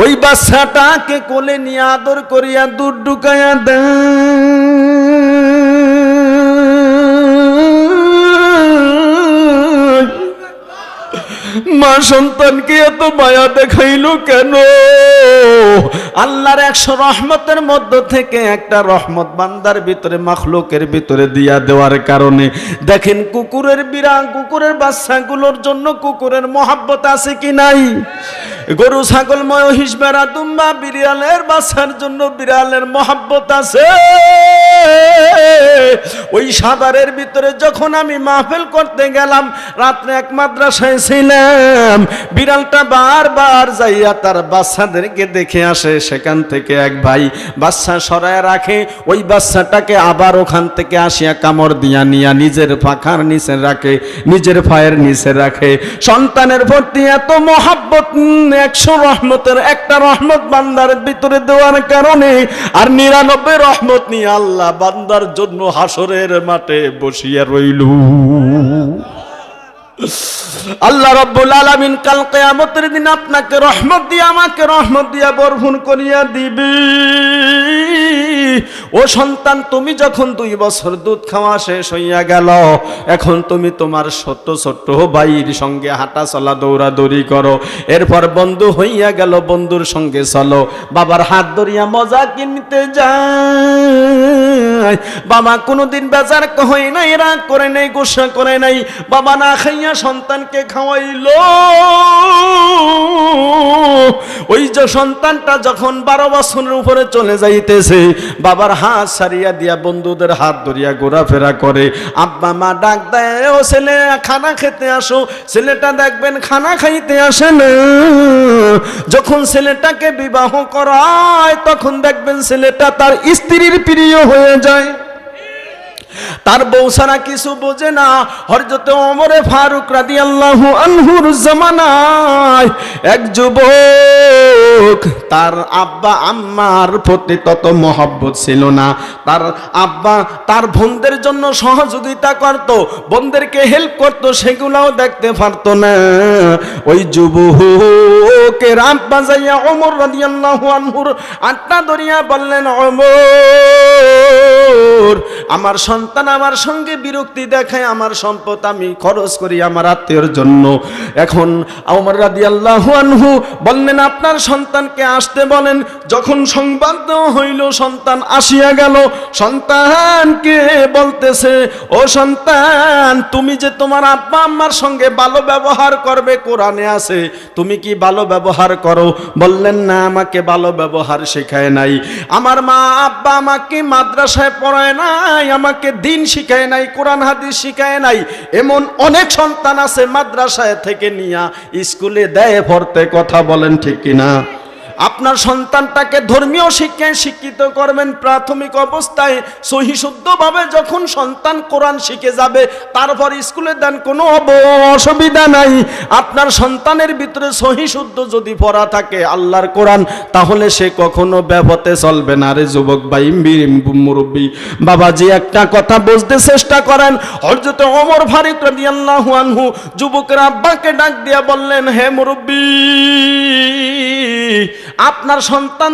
ওই বাচ্চাটাকে কোলে নিয়ে আদর করিয়া দুধ ঢুকাইয়া দেয়। মা সন্তানকে এত মায়া দেখাইলো কেন? আল্লাহর 100 রহমতের মধ্য থেকে একটা রহমত বান্দার ভিতরে, মাখলুকের ভিতরে দিয়া দেওয়ার কারণে। দেখেন কুকুরের বাচ্চাগুলোর জন্য কুকুরের মহাব্বত আছে কি নাই? গরু, ছাগল, মহিষ, ভেড়া, দুম্বা, বিড়ালের বাচ্চার জন্য বিড়ালের মহাব্বত আছে। ওই সাভারের ভিতরে যখন আমি মাহফিল করতে গেলাম, রাত্রে এক মাদ্রাসায় ছিলাম, বিড়ালটা বারবার যাইয়া তার বাচ্চাদেরকে দেখে আসে। সেখান থেকে এক ভাই বাচ্চা সরায় রাখে, ওই বাচ্চাটাকে আবার ওখান থেকে আসিয়া কামড় দিয়া নিয়া নিজের পাখার নিচে রাখে, নিজের পায়ের নিচে রাখে। সন্তানের প্রতি এত মহাব্বত, 100 রহমতের একটা রহমত বান্দার ভিতরে দেওয়ার কারণে, আর 99 রহমত নিয়ে আল্লাহ বান্দার জন্য হাসরের মাঠে বসিয়া রইল। আল্লাহ রাব্বুল আলামিন কাল কিয়ামতের দিন আপনাকে রহমত দিয়ে, আমাকে রহমত দিয়ে ভরপুর করিয়া দিবে। ও সন্তান, তুমি যখন 2 বছর দুধ খাওয়া শেষ হইয়া গেল, এখন তুমি তোমার ছোট্ট ছোট্ট ভাইয়ের সঙ্গে হাঁটা চলা দৌড়াদৌড়ি করো। এরপর বন্ধু হইয়া গেল, বন্ধুর সঙ্গে চলো। বাবার হাত ধরিয়া মজা কিনতে যায়। বাবা কোনোদিন বেজার হয় নাই, রাগ করে নাই, গোসা করে নাই। বাবা না খাইয়া সন্তানকে খাওয়াইলো। ওই যে সন্তানটা যখন 12 বছরের উপরে চলে যাইতেছে, বাবার হাত ছাড়িয়া দিয়া বন্ধুদের হাত ধরিয়া ঘোরাফেরা করে। আব্বা মা ডাক দেয়, ও ছেলে খানা খেতে আসো। ছেলেটা দেখবেন খানা খাইতে আসে না। যখন ছেলেটাকে বিবাহ করায়, তখন দেখবেন ছেলেটা তার স্ত্রীর প্রিয় হয়ে যায়। তার বউ ছাড়া কিছু বোঝে না। হযরতে ওমর ফারুক রাদিয়াল্লাহু আনহুর জামানায় এক যুবক, তার আব্বা আম্মার প্রতি তত মহব্বত ছিল না। তার আব্বা তার বোনদের জন্য সহযোগিতা করত, বোনদেরকে হেল্প করত, সেগুলোও দেখতে পারত না। ওই যুবকের আব্বা যাইয়া ওমর রাদিয়াল্লাহু আনহুর আটটা ধরিয়া বললেন, ওমর, আমার সন্তান আমার সঙ্গে বিরক্তি দেখায়, আমার সম্পদ আমি খরচ করি আমার আত্মীয়র জন্য। এখন ওমর রাদিয়াল্লাহু আনহু বললেন, আপনার সন্তানকে আসতে বলেন। যখন সংবাদ দেওয়া হইল, সন্তান আসিয়া গেল। সন্তানকে বলতেছে, ও সন্তান, তুমি যে তোমার আব্বা আম্মার সঙ্গে ভালো ব্যবহার করবে কোরআনে আছে, তুমি কি ভালো ব্যবহার করো? বললেন, না, আমাকে ভালো ব্যবহার শেখায় নাই। আমার মা আব্বা আমাকে মাদ্রাসায় পড়ায় নাই, আমাকে দিন শিখায় নাই, কোরআন হাদিস শিখায় নাই। এমন অনেক সন্তান আছে মাদ্রাসায় থেকে নিয়া স্কুলে দেয় পড়তে। কথা বলেন ঠিক কিনা? আপনার সন্তানটাকে ধর্মীয় শিক্ষায় শিক্ষিত করবেন। প্রাথমিক অবস্থায় সহি শুদ্ধভাবে যখন সন্তান কোরআন শিখে যাবে, তারপর স্কুলে দেন, কোনো অসুবিধা নাই। আপনার সন্তানের ভিতরে সহি শুদ্ধ যদি পড়া থাকে আল্লাহর কোরআন, তাহলে সে কখনো ব্যাপতে চলবে না। রে যুবক ভাই, মুরব্বী বাবাজি, একটা কথা বুঝতে চেষ্টা করেন। হযরত ওমর ফারুক রাদিয়াল্লাহু আনহু যুবকের আব্বাকে ডাক দিয়া বললেন, হে মুরব্বী, আপনার সন্তান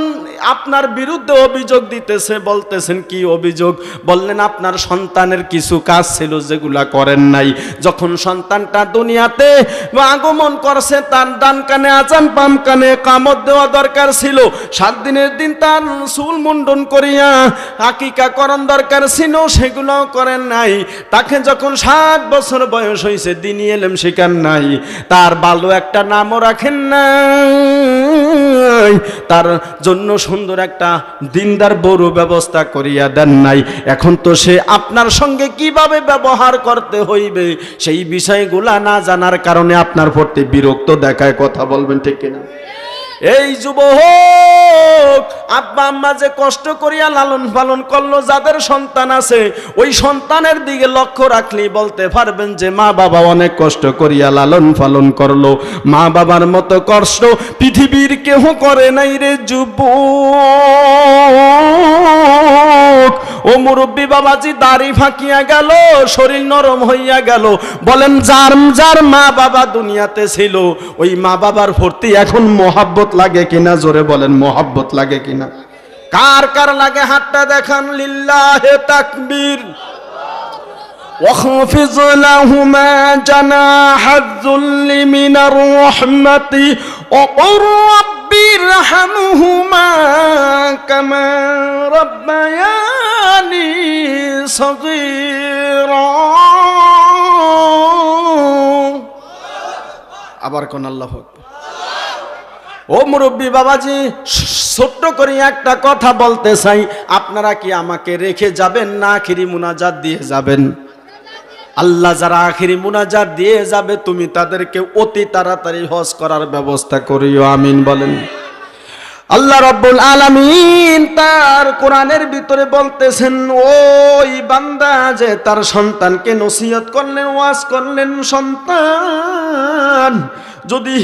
আপনার বিরুদ্ধে অভিযোগ দিতেছে। বলতেছেন, কি অভিযোগ? বললেন, আপনার সন্তানের কিছু কাজ ছিল যেগুলা করেন নাই। যখন সন্তানটা দুনিয়াতে আগমন করছে, তার ডান কানে আজান, বাম কানে কামত দেওয়া দরকার ছিল। 7 দিনের দিন তার চুল মুন্ডন করিয়া আকিকা করণ দরকার ছিল, সেগুলোও করেন নাই। তাকে যখন 7 বছর বয়স হয়েছে, দিনই এলেম শিখান নাই। তার ভালো একটা নামও রাখেন নাই, তার জন্য সুন্দর একটা দিনদার বড় ব্যবস্থা করিয়া দেন নাই। এখন তো সে আপনার সঙ্গে কিভাবে ব্যবহার করতে হইবে সেই বিষয়গুলা না জানার কারণে আপনার প্রতি বিরক্ত দেখায়। কথা বলবেন ঠিক কিনা? এই যুবক, আব্বা আম্মা যে কষ্ট করিয়া লালন পালন করলো, যাদের সন্তান আছে, ওই সন্তানের দিকে লক্ষ্য রাখলেই বলতে পারবেন যে মা বাবা অনেক কষ্ট করিয়া লালন পালন করলো। মা বাবার মতো কষ্ট পৃথিবীর কেহ করে নাই রে যুবক। ও মুরব্বী বাবাজি, দাড়ি ফাঁকিয়া গেল, শরীর নরম হইয়া গেল। বলেন, যার যার মা বাবা দুনিয়াতে ছিল, ওই মা বাবার প্রতি এখন মহাব্বত লাগে কিনা? জোরে বলেন, মহাব্বত লাগে কিনা? কার কার লাগে হাতটা দেখান। লিল্লাহে তাকবীর। واخفض لهما جناح الذل من الرحمة وقل رب ارحمهما كما ربياني صغيرا আবার কোন আল্লাহু আকবার। ও মুরব্বী বাবাজি, ছোট্ট করে একটা কথা বলতে চাই, আপনারা কি আমাকে রেখে যাবেন না আখিরি মুনাজাত দিয়ে যাবেন? আল্লাহ যারা আখিরি মুনাজাত দিয়ে যাবে তুমি তাদেরকে অতি তাড়াতাড়ি হজ করার ব্যবস্থা করিও, আমিন বলেন। আল্লাহ রাব্বুল আলামিন তার কোরআনের ভিতরে বলতেছেন, ওই বান্দা যে তার সন্তানকে নসিহত করলেন, ওয়াজ করলেন, সন্তান যদি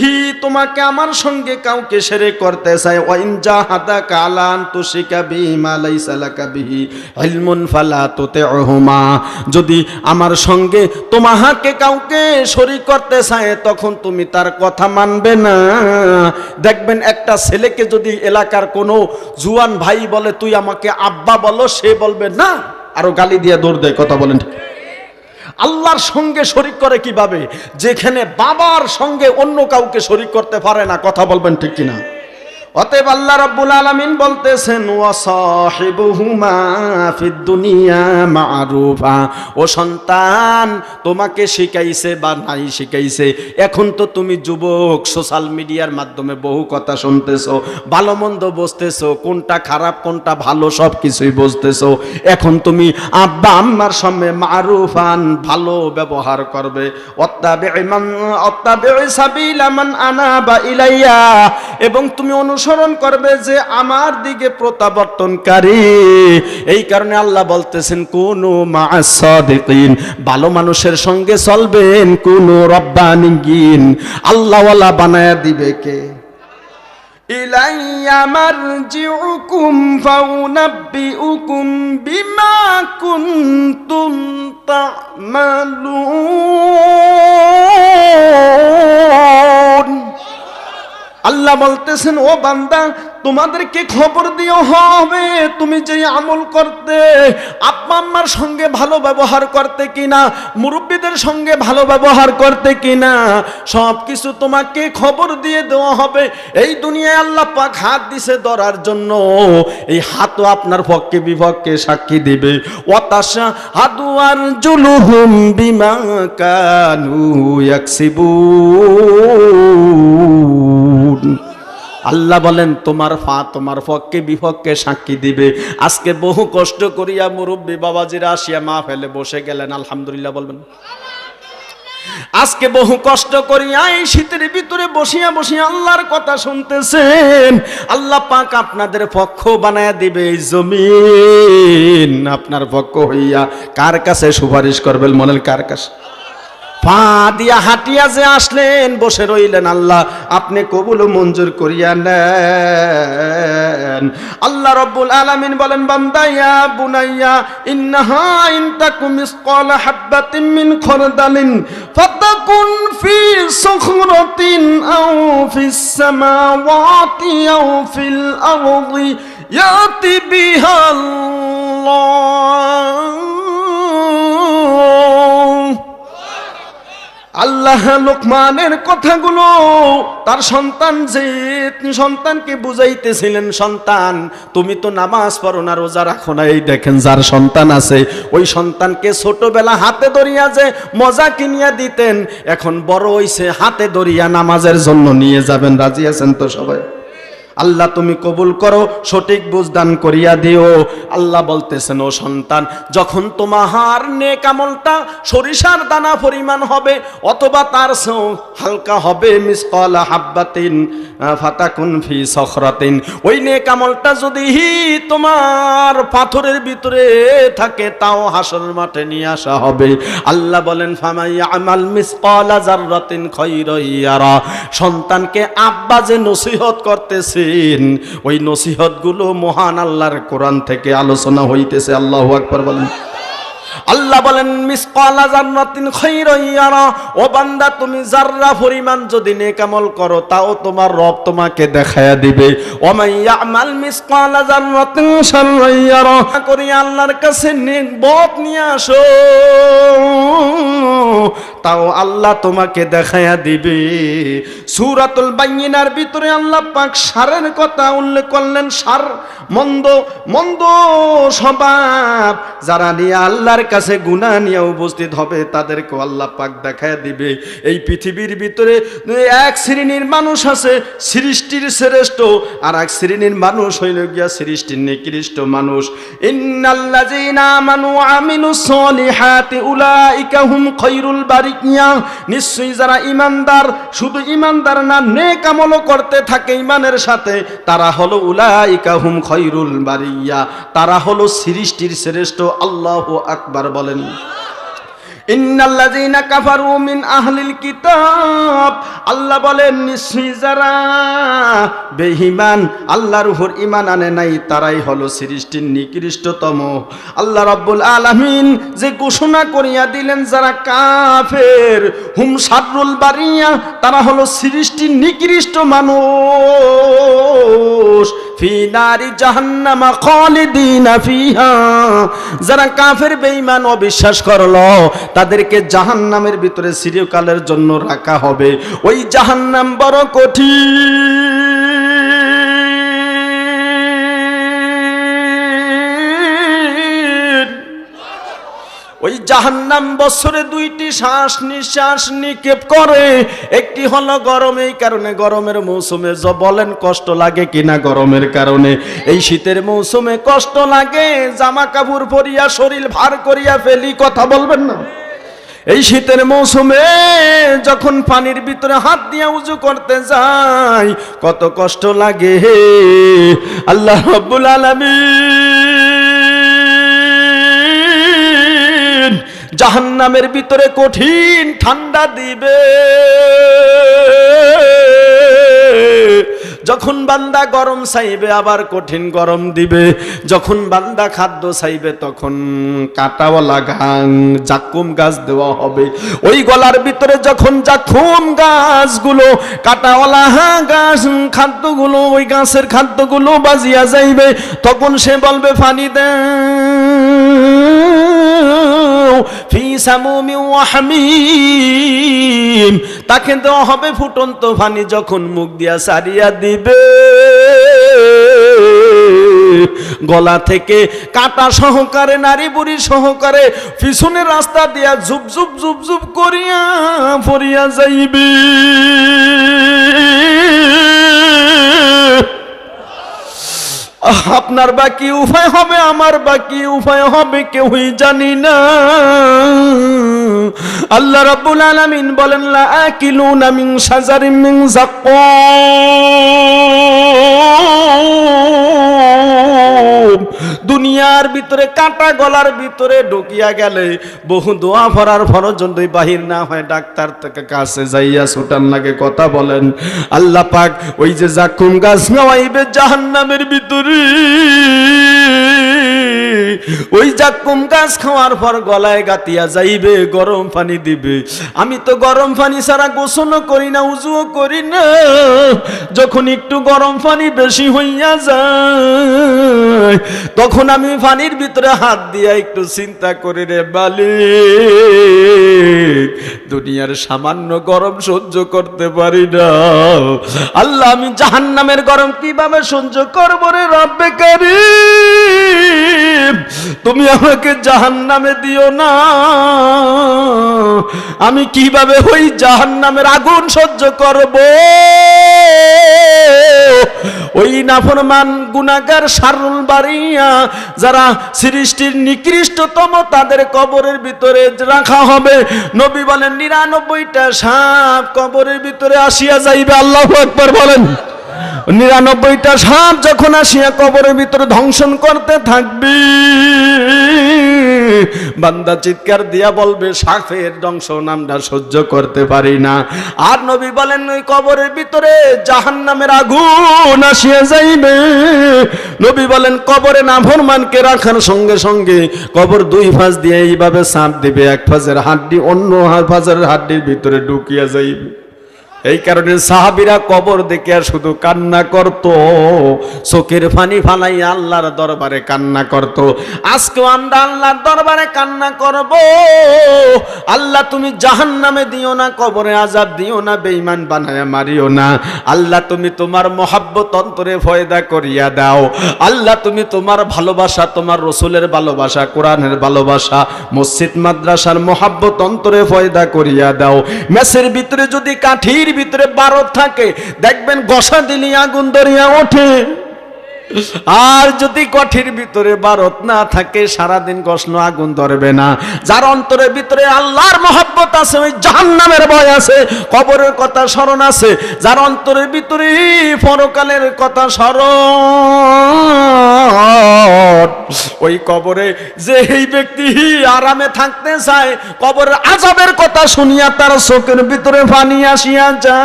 তোমাকে আমার সঙ্গে কাউকে শিরক করতে চায়, ওয়াইন জাহাদাকা আলা আন তুশরিকা বিহি মা লাইসা লাকা বিহি ইলমুন ফালা তুতিউহুমা, যদি আমার সঙ্গে তোমাকে কাউকে শরীক করতে চায় তখন তুমি তার কথা মানবে না। দেখবেন একটা ছেলেকে যদি এলাকার কোনো জুয়ান ভাই বলে তুই আমাকে আব্বা বলো, সে বলবে না, আরো গালি দিয়ে দৌড় দেয়। কথা বলেন ঠিক? আল্লাহর সঙ্গে শরীক করে কিভাবে? যেখানে বাবার সঙ্গে অন্য কাউকে শরীক করতে পারে না। কথা বলবেন ঠিক কিনা? অতএব আল্লাহ রাব্বুল আলামিন বলতেছেন, ওয়াসাহিবুহুমা ফিদ দুনিয়া মারুফা, ও সন্তান তোমাকে শিখাইছে বা নাই শিখাইছে, এখন তো তুমি যুবক, সোশ্যাল মিডিয়ার মাধ্যমে বহু কথা শুনতেছো, ভালো মন্দ বুঝতেছো, কোনটা খারাপ কোনটা ভালো সব কিছুই বুঝতেছো। এখন তুমি আব্বা আম্মার সামনে মারুফান ভালো ব্যবহার করবে, অত্তাবিউ সাবিলা মান আনাবা ইলাইয়া, এবং তুমি অনুসরণ করবে যে আমার দিকে প্রত্যাবর্তনকারী। এই কারণে আল্লাহ বলতেছেন, কুনু মা'আস সাদিকিন, ভালো মানুষের সঙ্গে চলবেন, কুনু রব্বানিয়িন, আল্লাহওয়ালা বানায়া দিবে কে? ইলাইয়া মারজিউকুম ফাউনাব্বিউকুম বিমা কুনতুম তা'মালুন। আল্লাহ বলতেছেন, ও বান্দা তোমাদেরকে খবর দিও হবে তুমি যে আমল করতে, আব্বা আম্মার সঙ্গে ভালো ব্যবহার করতে কিনা, মুরব্বীদের সঙ্গে ভালো ব্যবহার করতে কিনা, সব কিছু তোমাকে খবর দিয়ে দেওয়া হবে। এই দুনিয়ায় আল্লাহ পাক হাত দিছে ধরার জন্য, এই হাতও আপনার পক্ষে বিপক্ষে সাক্ষী দিবে। ওয়াতাশা হাদু আরজুলুহুম বিমা কানু ইয়াকসিবুন। আল্লাহ বলেন তোমার পা তোমার পক্ষে বিপক্ষে সাক্ষী দিবে। আজকে বহু কষ্ট করিয়া মুরব্বী বাবাজিরা আসিয়া মা ফেলে বসে গেলেন, আলহামদুলিল্লাহ বলবেন। আজকে বহু কষ্ট করিয়া এই শীতের ভিতরে বসিয়া বসিয়া আল্লাহর কথা শুনতেছেন। আল্লাহ পাক আপনাদের পক্ষ বানায়া দিবে। এই জমিন আপনার পক্ষ হইয়া কার কাছে সুপারিশ করবেন? মনের কার কাছে? পা দিয়া হাঁটিয়া যে আসলেন, বসে রইলেন, আল্লাহ আপনি কবুল মঞ্জুর করিয়া নেন। আল্লাহ রাব্বুল আলামিন বলেন, বান্দা ইয়া বুনাইয়া ইন্নাহা ইন তাকুম মিসকালা হাববাতিন মিন খারদালিন ফাতাকুন ফি সাখরাতিন আও ফিস সামাওয়াতি আও ফিল আরদি ইয়াতি বিহাল্লাহ। আল্লাহ লোকমানের কথাগুলো তার সন্তানকে বুঝাইতেছিলেন, সন্তান তুমি তো নামাজ পড়ো না, রোজা রাখো না। এই দেখেন যার সন্তান আছে ওই সন্তানকে ছোটবেলা হাতে ধরিয়া যে মজা কিনিয়া দিতেন, এখন বড় হইছে হাতে ধরিয়া নামাজের জন্য নিয়ে যাবেন। রাজি আছেন তো সবাই? আল্লাহ তুমি কবুল করো, সঠিক বুঝ দান করিয়া দিও। আল্লাহ বলতেছেন, ও সন্তান যখন তোমার নেক আমলটা সরিষার দানা পরিমাণ হবে অথবা তার চেয়েও হালকা হবে, মিসকালা হাববাতিন ফাতাকুন ফি সখরাতিন, ওই নেক আমলটা যদি তোমার পাথরের ভিতরে থাকে তাও হাসরের মাঠে নিয়ে আসা হবে। আল্লাহ বলেন, ফামাই আমাল মিসকালা যাররাতিন খায়রান ইয়ারা। সন্তানকে আব্বা যে নসিহত করতেছে ওই নসিহত গুলো মহান আল্লাহর কোরআন থেকে আলোচনা হইতেছে। আল্লাহু আকবার বলেন। আল্লাহ বলেন মিসকালা যাররাতিন খায়রান ইয়ারা, ও বান্দা তুমি যাররা পরিমাণ যদি নেক আমল করো তাও তোমার রব তোমাকে দেখায়া দিবে। ওয়া মান ইয়ামাল মিসকালা যাররাতিন শাররান ইয়ারা, করি আল্লাহর কাছে নেক বদ নিয়ে আসো তাও আল্লাহ তোমাকে দেখায়া দিবে। সূরাতুল বাইয়িনার ভিতরে আল্লাহ পাক সারের কথা উল্লেখ করলেন। সার মন্দ মন্দ স্বভাব যারা নিয়ে আল্লাহর কাছে গুনাহ নিয়ে উপস্থিত হবে তাদেরকে আল্লাহ পাক দেখায়া দিবে। এই পৃথিবীর ভিতরে এক শ্রেণীর মানুষ আছে সৃষ্টির শ্রেষ্ঠ, আর এক শ্রেণীর মানুষ হইল গিয়া সৃষ্টির নিকৃষ্ট মানুষ। ইন্নাল্লাযীনা আমানু ওয়া আমিলুস সলিহাতি উলাইকা হুম খায়রুল বারিয়া, নিশ্চয়ই যারা ঈমানদার, শুধু ঈমানদার না নেক আমলও করতে থাকে ঈমানের সাথে, তারা হলো উলাইকা হুম খায়রুল বারিয়া, তারা হলো সৃষ্টির শ্রেষ্ঠ। আল্লাহু আকবার বলেন। ইন্নাল্লাযীনা কাফারু মিন আহলিল কিতাব, আল্লাহ বলেন নিশ্চয়ই যারা বেঈমান, আল্লাহর উপর ঈমান আনে নাই, তারাই হলো সৃষ্টির নিকৃষ্টতম। আল্লাহ রাব্বুল আলামিন যে ঘোষণা করিয়া দিলেন যারা কাফের হুম শাররুল বারিয়া, তারা হলো সৃষ্টির নিকৃষ্ট মানুষ। ফি নারি জাহান্নামা খালিদিনা ফিহা, যারা কাফের বেঈমান অবিশ্বাস করলো তাদেরকে জাহান্নামের ভিতরে চিরকালের জন্য রাখা হবে। ওই জাহান্নাম বড় কঠিন। ওই জাহান্নাম বছরে দুইটি শ্বাস নিঃশ্বাস নিক্ষেপ করে, একটি হলো গরম, এই কারণে গরমের মৌসুমে বলেন কষ্ট লাগে কিনা গরমের কারণে। এই শীতের মৌসুমে কষ্ট লাগে, জামা কাপড় পরিয়া শরীর ভার করিয়া ফেলি, কথা বলবেন না। এই শীতের মৌসুমে যখন পানির ভিতরে হাত দিয়ে উযু করতে যাই কত কষ্ট লাগে। আল্লাহ রাব্বুল আলামিন জাহান্নামের ভিতরে কঠিন ঠান্ডা দিবে। যখন বান্দা গরম চাইবে আবার কঠিন গরম দিবে, যখন বান্দা খাদ্য চাইবে তখন কাঁটাওয়ালা জাকুম গাছ দেওয়া হবে। ওই গলার ভিতরে যখন জাকুম গাছগুলো কাঁটাওয়ালা গাছ খাদ্যগুলো, ওই গাছের খাদ্যগুলো বাজিয়া যাইবে, তখন সে বলবে পানি দাও ফি সামুমি ওয়া হামিম, তাকে দেওয়া হবে ফুটন্ত পানি। যখন মুখ দিয়া সারিয়া দিবে গলা থেকে কাটা সহকারে, নারী বুড়ি সহকারে পিছনের রাস্তা দিয়া জুপ জুপ জুপ জুপ করিয়া পড়িয়া যাইবে। আপনার বাকি উপায় হবে, আমার বাকি উপায় হবে, কেউই জানি না। আল্লাহ রাব্বুল আলামিন বলেন লা আকিলুনা মিন শাজারিন মিন যাক্কুম, দুনিয়ার ভিতরে কাটা গলার ভিতরে ঢুকিয়া গেলে বহু দোয়া ভরার পর্যন্ত বাহির না হয়, ডাক্তার থেকে কাছে যাইয়া ছুটান লাগে, কথা বলেন। আল্লাহ পাক ওই যে জাকুম গাছ নামাইবে জাহান্নামের ভিতরে, ওই জাকুম গাছ খাওয়ার পর গলায় গাতিয়া যাইবে, গরম পানি দিবে। আমি তো গরম পানি ছাড়া গোসলও করি না, উযুও করি না। যখন একটু গরম পানি বেশি হইয়া যায় তখন আমি পানির ভিতরে হাত দিয়া একটু চিন্তা করি, রে মালিক দুনিয়ার সামান্য গরম সহ্য করতে পারি না। আল্লাহ আমি জাহান্নামের গরম কিভাবে সহ্য করব রে রব্বে কারীম, তুমি আমাকে জাহান্নামে দিও না। আমি কিভাবে ওই জাহান্নামের আগুন সহ্য করব? ওই নাফরমান গুনাহগার শাররুল বারিয়া যারা সৃষ্টির নিকৃষ্টতম, তাদের কবরের ভিতরে রাখা হবে। নবী বলেন 99টা সাপ কবরের ভিতরে আসিয়া যাইবে। আল্লাহু আকবার বলেন। 99টা সাপ যখন আসিয়া কবরের ভিতরে ধ্বংসন করতে থাকবে, বান্দা চিৎকার দিয়া বলবে সাপের দংশন আমরা সহ্য করতে পারি না। আর নবী বলেন ওই কবরের ভিতরে জাহান্নামের আগুন আসিয়া যাইবে। নবী বলেন কবরে নাফরমানকে রাখার সঙ্গে সঙ্গে কবর দুই ফাঁস দিয়ে এইভাবে চাপ দিবে, এক ফাঁসের হাড্ডি অন্য ফাঁসের হাড্ডির ভিতরে ঢুকিয়া যাইবে। এই কারণে সাহাবীরা কবর দেখে শুধু কান্না করত, চোখের পানি ফালাই আল্লাহর দরবারে কান্না করত। আজকেও আমরা আল্লাহর দরবারে কান্না করব, আল্লাহ তুমি জাহান্নামে দিও না, কবরে আযাব দিও না, বেঈমান বানায়া মারিও না। আল্লাহ তুমি তোমার মহব্বত অন্তরে পয়দা করিয়া দাও। আল্লাহ তুমি তোমার ভালোবাসা, তোমার রসুলের ভালোবাসা, কোরআনের ভালোবাসা, মসজিদ মাদ্রাসার মহব্বত অন্তরে পয়দা করিয়া দাও। মেসের ভিতরে যদি কাঠির ভিতরে বারত থাকে দেখবেন গসা দিলি আগুন ধরিয়া ওঠে, আর যদি কঠির ভিতরে বারত না থাকে সারাদিন গসনো আগুন ধরবে না। যার অন্তরের ভিতরে আল্লাহর মহব্বত আছে, ওই জাহান্নামের ভয় আছে, কবরের কথা স্মরণ আছে, যার অন্তরের ভিতরে পরকালের কথা স্মরণ, ওই কবরে যে এই ব্যক্তি আরামে থাকতে চায়, কবরের আযাবের কথা শুনিয়া তার চোখের ভিতরে পানি আসিয়া যায়।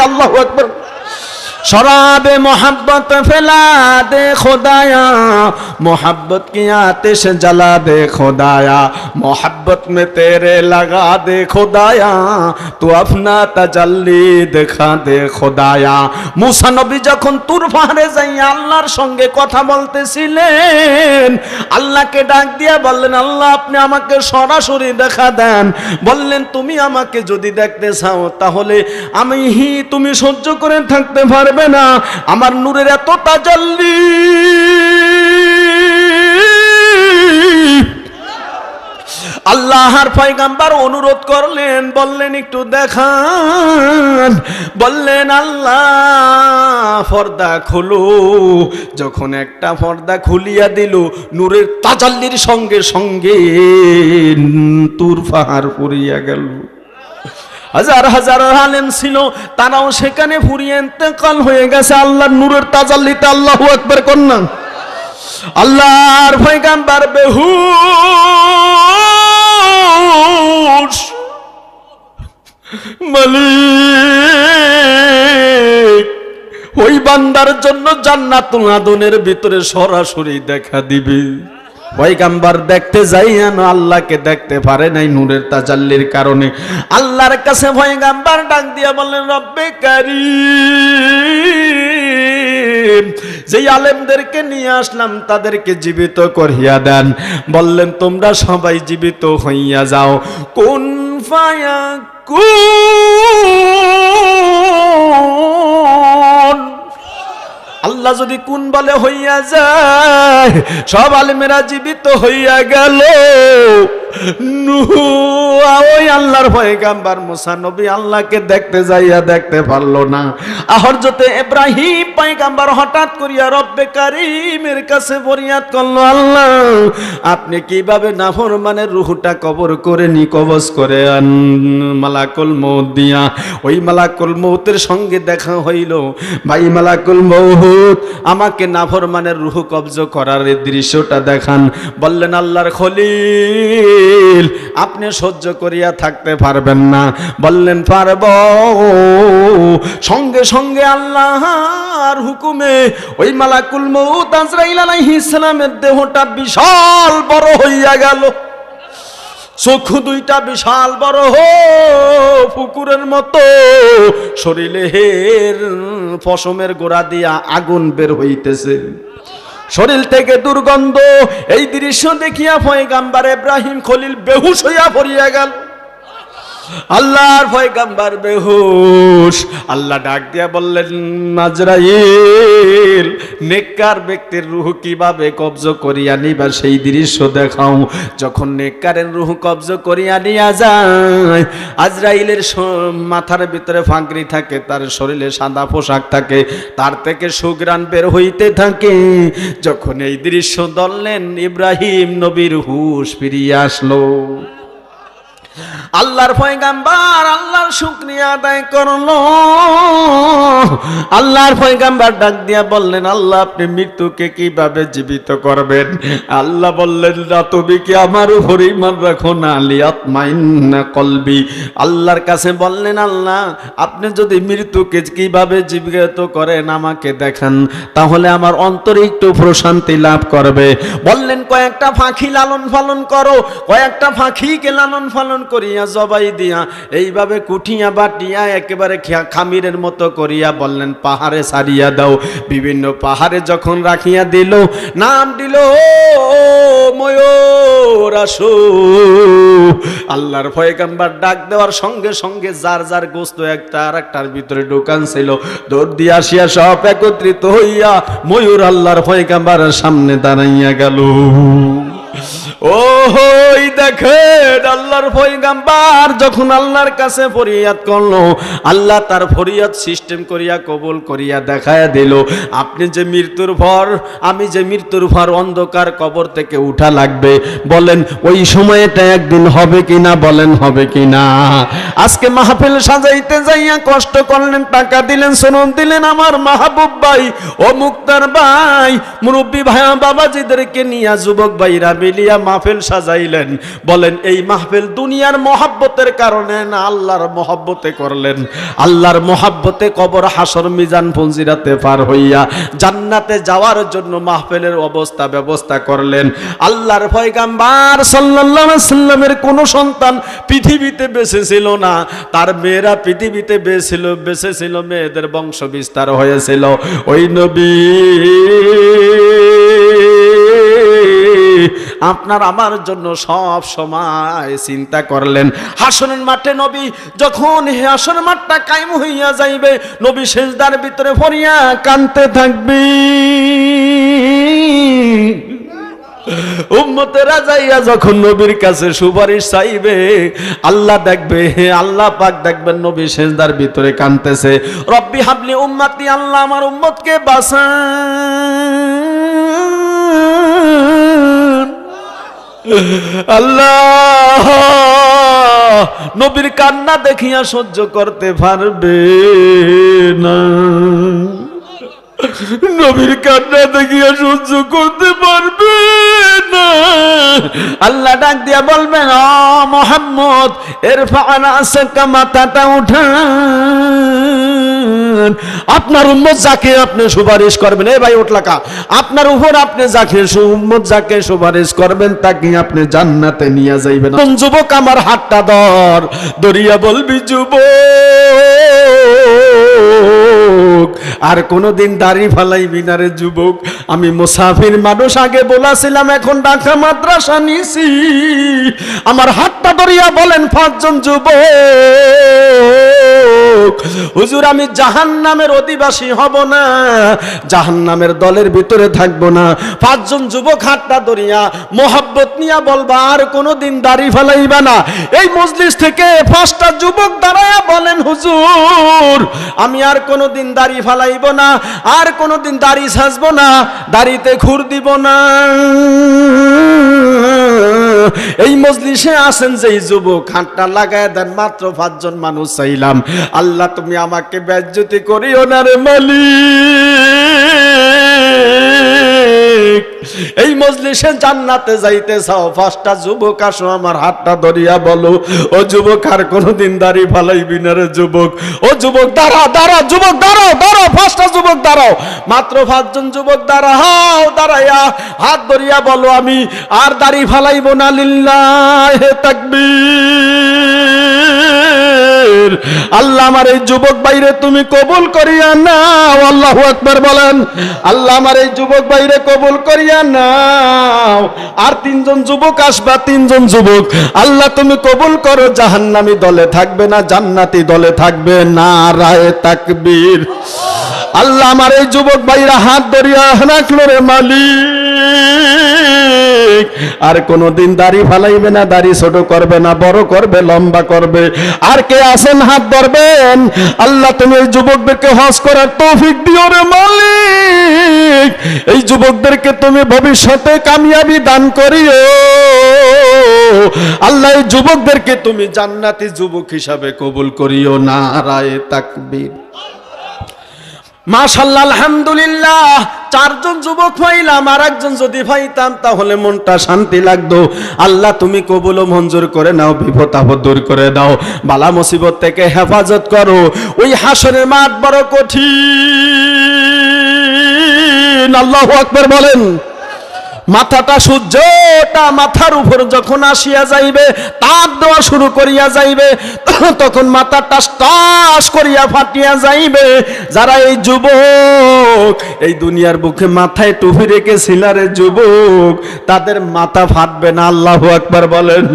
আল্লাহু আকবার। शराबे मोहब्बत फैला दे खुदाया, मोहब्बत की आतिश जला दे खुदाया, मोहब्बत में तेरे लगा दे खुदाया, तू अपना तजल्ली दिखा दे खुदाया। मूसा नबी যখন তুর পাহাড়ে যাইয়া আল্লাহর সঙ্গে কথা বলতেছিলেন, আল্লাহকে ডাক দিয়া বললেন আল্লাহ আপনি আমাকে সরাসরি দেখা দেন। বললেন তুমি আমাকে যদি দেখতে চাও তাহলে তুমি সহ্য করে থাকতে পারবে না, আমার নূরের এত তাজাল্লি। আল্লাহর পয়গম্বর অনুরোধ করলেন, বললেন একটু দেখান। বললেন আল্লাহ পর্দা খুলো। যখন একটা পর্দা খুলিয়া দিল, নূরের তাজাল্লির সঙ্গে সঙ্গে তুর পাহাড় পুরিয়া গেল। হাজার হাজার আলেম ছিল, তারাও সেখানে ফুরিয়ে ইন্তেকাল হয়ে গেছে আল্লাহর নূরের তাজাল্লিতে। আল্লাহু আকবার কন্যা। আল্লাহর পয়গম্বর বেহুশ, মালিক ওই বান্দার জন্য জান্নাতুল আদনের ভিতরে সরাসরি দেখা দিবে। পয়গম্বর দেখতে যাইয়া না আল্লাহকে দেখতে পারে নাই নূরের তাজাল্লির কারণে। আল্লাহর কাছে পয়গম্বর ডাক দিয়া বললেন রব্বে কারীম, যেই আলেমদেরকে নিয়ে আসলাম তাদেরকে জীবিত করিয়া দেন। বললেন তোমরা সবাই জীবিত হইয়া যাও। কুন ফায়াকুন, আল্লাহ যদি কোন বলে হইয়া যায়, সব আলেমেরা জীবিত হইয়া গেল। ওই আল্লাহর পয়গম্বর মুসা নবী আল্লাহকে দেখতে যাইয়া দেখতে পারলো না। হযরতে ইব্রাহিম পয়গম্বর হঠাৎ করিয়া রব্বে কারীমের কাছে ফরিয়াদ করলো, আল্লাহ আপনি কিভাবে নাফরমানের রূহটা কবর করে কবজ করে আন মালাকুল মউত দিয়া। ওই মালাকুল মউতের সঙ্গে দেখা হইল। ভাই মালাকুল মউত আমাকে নাফরমানের রূহ কবজ করার দৃশ্যটা দেখান। বললেন আল্লাহর খলিল আপনি সহ্য করিয়া থাকতে পারবেন না। বললেন পারব। সঙ্গে সঙ্গে আল্লাহর হুকুমে ওই মালাকুল মউত আজরাইল আলাইহিস সালামের দেহটা বিশাল বড় হইয়া গেল। চক্ষু দুইটা বিশাল বড় পুকুরের মতো, শরীরের পশমের গোড়া দিয়া আগুন বের হইতেছে, শরীর থেকে দুর্গন্ধ। এই দৃশ্য দেখিয়া পয়গম্বর ইব্রাহিম খলিল বেহুশ হইয়া পড়িয়া গেল। আল্লাহর পয়গম্বর বেহুশ। আল্লাহ ডাক দিয়া বললেন আজরাইল, নেককার ব্যক্তির রূহ কিভাবে কবজ করিয়া নিবা সেই দৃশ্য দেখাও। যখন নেককারের রূহ কবজ করিয়া নিয়া যায়, আজরাইলের মাথার ভিতরে ফাঁকরি থাকে, তার শরীরে সাদা পোশাক থাকে, তার থেকে সুঘ্রাণ বের হইতে থাকে। যখন এই দৃশ্য দেখলেন ইব্রাহিম নবীর হুশ ফিরিয়া আসলো। আল্লাহর পয়গাম্বার আল্লাহর শুকরিয়া আদায় করলো। আল্লাহর পয়গাম্বার ডাক দিয়া বললেন, আল্লাহ আপনি মৃত্যুকে কিভাবে জীবিত করবেন? আল্লাহ বললেন, না তুমি কি আমার উপর ঈমান রাখো না? লিয়াতমাইন্না কলবি। আল্লাহর কাছে বললেন, আল্লাহ আপনি যদি মৃত্যুকে কিভাবে জীবিত করেন আমাকে দেখান, তাহলে আমার অন্তরে একটু প্রশান্তি লাভ করবে। বললেন, কয়েকটা পাখি লালন পালন করো। কয়েকটা পাখিকে লালন পালন করিয়া জবাই দিয়া এইভাবে কুটিয়া বাটিয়া একেবারে খামিরের মতো করিয়া বললেন পাহাড়ে ছাড়িয়া দাও। বিভিন্ন পাহাড়ে যখন রাখিয়া দিল, নাম দিল ময়ূর আসো। আল্লাহর পয়গাম্বার ডাক দেওয়ার সঙ্গে সঙ্গে যার যার গোস্ত একটা আর একটার ভিতরে ঢোকান ছিল, দৌড় দিয়ে আসিয়া সব একত্রিত হইয়া ময়ূর আল্লাহর পয়গাম্বারের সামনে দাঁড়াইয়া গেল। ওই দেখেন আল্লাহর পয়গাম্বার যখন আল্লাহর কাছে ফরিয়াদ করলো, আল্লাহ তার ফরিয়াদ সিস্টেম করিয়া কবুল করিয়া দেখায়া দিল। আপনি যে মৃত্যুর ভর, আমি যে মৃত্যুর ভর অন্ধকার কবর থেকে উঠা লাগবে, বলেন ওই সময়টা একদিন হবে কিনা? বলেন হবে কিনা? আজকে মাহফিল সাজাইতে যাইয়া কষ্ট করলেন, টাকা দিলেন, শ্রম দিলেন, আমার মাহবুব ভাই ও মুক্তার ভাই মুরব্বী ভাই বাবাজিদেরকে নিয়ে যুবক ভাইরা মিলিয়া মাহফিল সাজাইলেন। বলেন এই মাহফিল দুনিয়ার মহাব্বতের কারণে না আল্লাহর মহাব্বতে করলেন? আল্লাহর মহাব্বতে কবর হাসর মিজান ফঞ্জিরাতে পার হইয়া জান্নাতে যাওয়ার জন্য মাহফিলের অবস্থা ব্যবস্থা করলেন। আল্লাহর পয়গাম্বার সাল্লাল্লাহু আলাইহি সাল্লামের কোন সন্তান পৃথিবীতে বেঁচে ছিল না, তার মেয়েরা পৃথিবীতে বেঁচে ছিল, মেয়েদের বংশ বিস্তার হয়েছিল। ওই নবী আপনার আমার জন্য সব সময় চিন্তা করলেন। হাসরের মাঠে নবী যখন হাসর মাঠটা কায়েম হইয়া যাইবে, নবী সিজদার ভিতরে পড়িয়া কাঁদতে থাকবে। উম্মতেরা যাইয়া যখন নবীর কাছে সুপারিশ চাইবে, আল্লাহ দেখবে, আল্লাহ পাক দেখবেন নবী সিজদার ভিতরে কাঁদতেছে, রব্বি হাবলি উম্মতি, আল্লাহ আমার উম্মতকে বাঁচান। আল্লাহ নবীর কান্না দেখিয়া সহ্য করতে পারবে না, নবীর কান্না দেখিয়া সহ্য করতে পারবে না। আল্লাহ ডাক দিয়া বলবেন, ও মুহাম্মদ ইরফা'না আসাকা, মাথাটা উঠান। আপনার উম্মত যাকে আপনি সুপারিশ করবেন, এই ভাই উঠলাকা, আপনার উপর আপনি যাকে উম্মত যাকে সুপারিশ করবেন তাকে আপনি জান্নাতে নিয়ে যাইবেন। কোন যুবক আমার হাতটা ধরিয়া বলবি, যুবক আর কোনদিন দাড়ি ফালাইবি না রে যুবক। আমি মুসাফির মানুষ, আগে বলেছিলাম, এখন ঢাকা মাদ্রাসা নিছি। আমার হাতটা ধরিয়া বলেন পাঁচজন যুবক, হুজুর আমি জাহান্নামের অধিবাসী হব না, জাহান্নামের দলের ভিতরে থাকবো না। পাঁচজন যুবক হাতটা ধরিয়া মোহাব্বত নিয়া বলবা, আর কোনদিন দাড়ি ফালাইবা না। এই মজলিস থেকে পাঁচটা যুবক দাঁড়ায়া বলেন, হুজুর আমি আর কোনদিন দাড়ি ফালাইব না, আর কোনদিন দাড়ি সাজবো না, দাড়িতে খুর দিব না। এই মজলিসে আসেন যেই যুবক, হাতটা লাগায় দেন। মাত্র পাঁচজন মানুষ চাইলাম। আল্লাহ তুমি আমাকে বেজ্জতি করিও না রে মালিক। এই মজলিসে জান্নাতে যাইতে চাও, পাঁচটা যুবক আসো, আমার হাতটা ধরিয়া বলো, ও যুবক আর কোনদিন দাড়ি ফালাইবি না রে যুবক। ও যুবক দাঁড়া, যুবক দাঁড়াও, পাঁচটা যুবক দাঁড়াও, মাত্র পাঁচজন যুবক দাঁড়াও, দাঁড়াইয়া হাত ধরিয়া বলো, আমি আর দাড়ি ফালাইব না। লিল্লাহে তাকবীর। আল্লাহ আমার এই যুবক বাইরে তুমি কবুল করিয়া নাও। আল্লাহু আকবার বলেন। আল্লাহ আমার এই যুবক বাইরে কবুল করিয়া নাও। আর তিনজন যুবক আসবা, তিনজন যুবক আল্লাহ তুমি কবুল করো। জাহান্নামী দলে থাকবে না, জান্নাতি দলে থাকবে। নারায়ে তাকবীর। আল্লাহ আমার এই যুবক ভাইরা হাত ধরিয়া রাখলো রে মালিক। আর কোনোদিন দাড়ি ফালাইবে না, দাড়ি ছোট করবে না, বড় করবে, লম্বা করবে। আর কে আছেন হাত ধরবেন? আল্লাহ তুমি এই যুবকদেরকে হজ করার তৌফিক দিও রে মালিক। এই যুবকদেরকে তুমি ভবিষ্যতে কামিয়াবি দান করিও আল্লাহ। এই যুবকদেরকে তুমি জান্নাতি যুবক হিসাবে কবুল করিও। নারায়ে তাকবীর। মাশাআল্লাহ, আলহামদুলিল্লাহ। 4 জন যুবক পাইলাম, আর একজন যদি পাইতাম তাহলে মনটা শান্তি লাগতো। আল্লাহ তুমি কবুল ও মঞ্জুর করে নাও, বিপদ আপদ দূর করে দাও, বালা মুসিবত থেকে হেফাজত করো। ওই হাসরের মাঠ বড় কঠিন। আল্লাহু আকবার বলেন। মাথাটা সূর্যটা মাথার উপর যখন আসিয়া যাইবে, তাপ দেওয়া শুরু করিয়া যাইবে, তখন মাথা টাস টাস করিয়া ফাটিয়া যাইবে। যারা এই যুবক এই দুনিয়ার বুকে মাথায় টুপি রেখেছিল রে যুবক, তাদের মাথা ফাটবে না। আল্লাহু আকবার বলেন।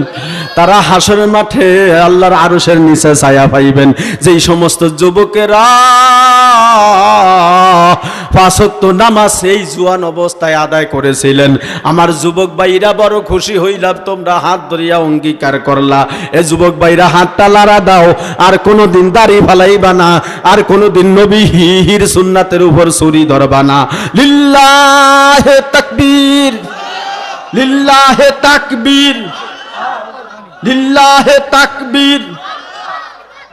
তারা হাসরের মাঠে আল্লাহর আরশের নিচে ছায়া পাইবেন। যেই সমস্ত যুবকেরা 5 ওয়াক্ত নামাজ এই জুয়ান অবস্থায় আদায় করেছিলেন, আমার যুবক ভাইরা বড় খুশি হইলাম। তোমরা হাত ধরিয়া অঙ্গীকার করলা, এ যুবক ভাইরা হাতটা লাড়া দাও, আর কোনোদিন দাড়ি ফালাইবা না, আর কোনোদিন নবীর সুন্নাতের উপর ছুরি ধরবা না। লিল্লাহে তাকবীর, লিল্লাহে তাকবীর, লিল্লাহে তাকবীর।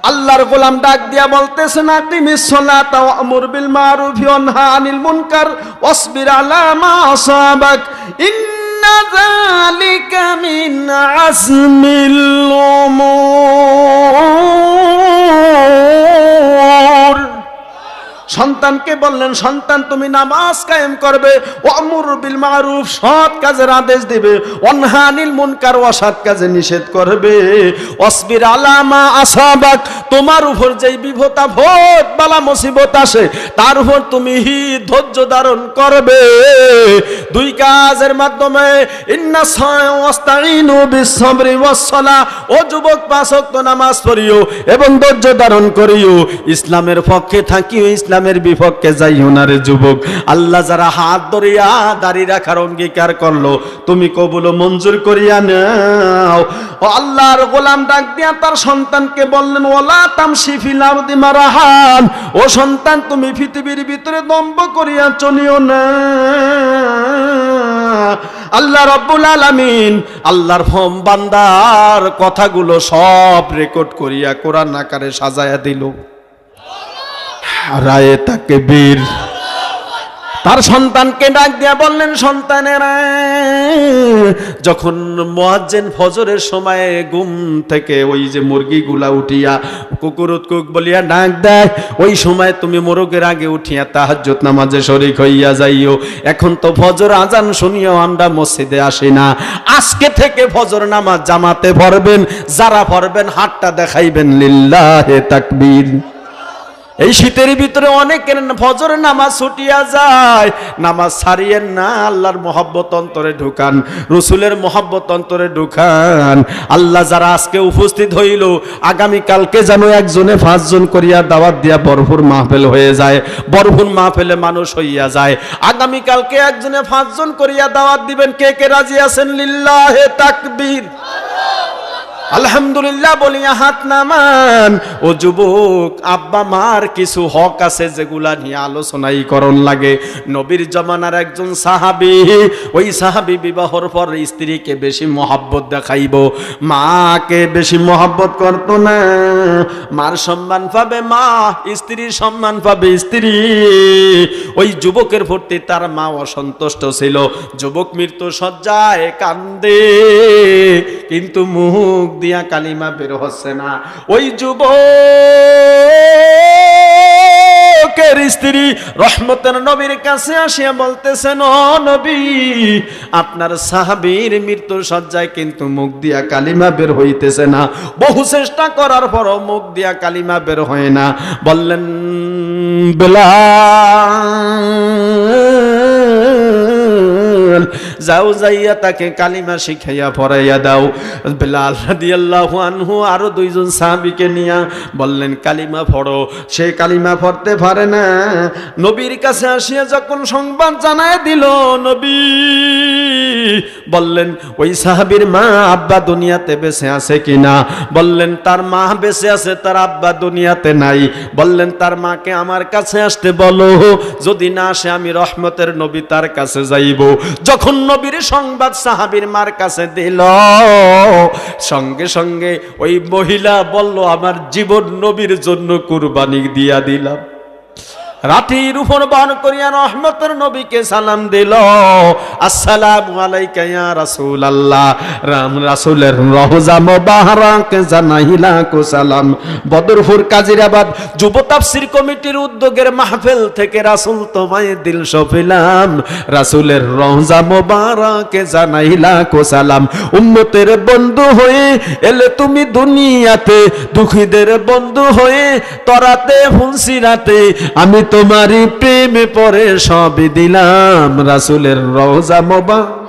আল্লাহর গোলাম ডাক দিয়া বলতেছেন, আকিমিস সালাতা ওয়া আমুর বিল মারুফ ওয়া নহা আনিল মুনকার ওয়াসবির আলা মা আসাবাক ইন্না যালিকা মিন আজমিল উমুর। সন্তানকে বললেন, সন্তান তুমি নামাজ কায়েম করবে, ওয়ামুর বিল মারুফ সৎ কাজের আদেশ দিবে, ওয়ানহা আনিল মুনকার অসৎ কাজে নিষেধ করবে, ওয়াসবির আলা মা আসাবাক তোমার উপর যেই বিপদ আপদ বালা মুসিবত আসে তার উপর তুমি ধৈর্য ধারণ করবে। 2 কাজের মাধ্যমে ইন্না ওয়াস্তাইনু বিস-সাবরি ওয়াস-সালাহ। ও যুবক 5 ওয়াক্ত নামাজ পড়িও এবং ধৈর্য ধারণ করিও। ইসলামের পক্ষে থাকিও, ইসলামের বিপক্ষে যাইও না রে যুবক। আল্লাহ যারা হাত ধরিয়া দাড়ি রাখার অঙ্গীকার করলো, তুমি কবুল ও মঞ্জুর করিয়া নাও। ও আল্লাহর গোলাম ডাক দিয়া তার সন্তানকে বললেন, ওয়ালা তামশি ফিল আরদি মারাহান। ও সন্তান তুমি পৃথিবীর ভিতরে দম্ভ করিয়া চলিও না। আল্লাহ রাব্বুল আলামিন আল্লাহর বান্দার কথাগুলো সব রেকর্ড করিয়া কোরআন আকারে সাজায়া দিল। রায়ে তাকবীর। তার সন্তানকে ডাক দিয়া বললেন, সন্তানেরা, যখন মুয়াজ্জিন ফজরের সময় ঘুম থেকে ওই যে মুরগিগুলা উঠিয়া কুকুরুত কুক বলিয়া ডাক দেয়, ওই সময় তুমি মোরগের আগে উঠিয়া তাহাজ্জুদ নামাজে শরীক হইয়া যাইও। এখন তো ফজর আজান শুনিয়াও আমরা মসজিদে আসি না। আজকে থেকে ফজর নামাজ জামাতে পড়বেন, যারা পড়বেন হাতটা দেখাইবেন। লিল্লাহে তাকবীর। এই শীতের ভিতরে অনেকের ফজরের নামাজ ছুটিয়া যায়, নামাজ ছাড়িয়েন না। আল্লাহর মহব্বত অন্তরে ঢুকান, রসুলের মহব্বত অন্তরে ঢুকান। আল্লাহ যারা আজকে উপস্থিত হইল, আগামীকালকে যেন একজনে 5 জন করিয়া দাওয়াত দিয়া বরফুর মাহফিল হয়ে যায়, বরফুর মাহফিলে মানুষ হইয়া যায়। আগামীকালকে একজনে 5 জন করিয়া দাওয়াত দিবেন। কে কে রাজি আছেন? লিল্লাহে তাকবীর। আলহামদুলিল্লাহ বলিয়া হাত নামান। ও যুবক, আব্বা মার কিছু হক আছে যেগুলা নিয়ে আলোচনাই করণ লাগে। নবীর জমানার একজন সাহাবী, ওই সাহাবী বিবাহর পর স্ত্রীকে বেশি মহব্বত দেখাইব, মাকে বেশি মহব্বত করত না। মার সম্মান পাবে মা, স্ত্রীর সম্মান পাবে স্ত্রী। ওই যুবকের প্রতি তার মা অসন্তুষ্ট ছিল। যুবক মৃত্যু শয্যায় কান্দে, কিন্তু মুখ দিয়া কালিমা বের হচ্ছে না। ওই যুবকের স্ত্রী রহমতের নবীর কাছে আসিয়া বলতেছেন, ও নবী, আপনার সাহাবীর মৃত্যু শয্যায় কিন্তু মুখ দিয়া কালিমা বের হইতেছে না। বহু চেষ্টা করার পরও মুখ দিয়া কালিমা বের হয় না। বললেন, বেলাল, যাও যাইয়া তাকে কালিমা শিখাইয়া পড়াইয়া দাও। বেলাল রাদিয়াল্লাহু আনহু আরো 2 জন সাহাবীকে নিয়া বললেন, কালিমা পড়ো। সে কালিমা পড়তে পারে না। নবীর কাছে আসিয়া যখন সংবাদ জানায় দিল, নবী বললেন ওই সাহাবীর মা আব্বা দুনিয়াতে বেঁচে আছে কিনা? বললেন তার মা বেঁচে আছে, তার আব্বা দুনিয়াতে নাই। বললেন তার মাকে আমার কাছে আসতে বলো, যদি না আসে আমি রহমতের নবী তার কাছে যাইব। যখন নবীর সংবাদ সাহাবীর মার কাছে দিল, সঙ্গে সঙ্গে ওই মহিলা বলল আমার জীবন নবীর জন্য কুরবানি দিয়া দিলাম। রাতের উপর বহন করিয়া রহমতের নবীকে সালাম দিল, আসসালামু আলাইকা ইয়া রাসূলুল্লাহ। রাসূলের রওজা মোবারক জানাইলা কো সালাম। বদরপুর কাজিরাবাদ যুব তাফসীর কমিটির উদ্যোগের মাহফিল থেকে রাসূল তোমায় দিল সফিলাম, রাসূলের রওজা মোবারক জানাইলা কো সালাম। উম্মতের বন্ধু হয়ে এলে তুমি দুনিয়াতে, দুঃখীদের বন্ধু হয়ে তরাতে ফুলসিরাতে, আমি তোমারই প্রেমে পরে সবই দিলাম। রাসূলের রওজা মোবারক,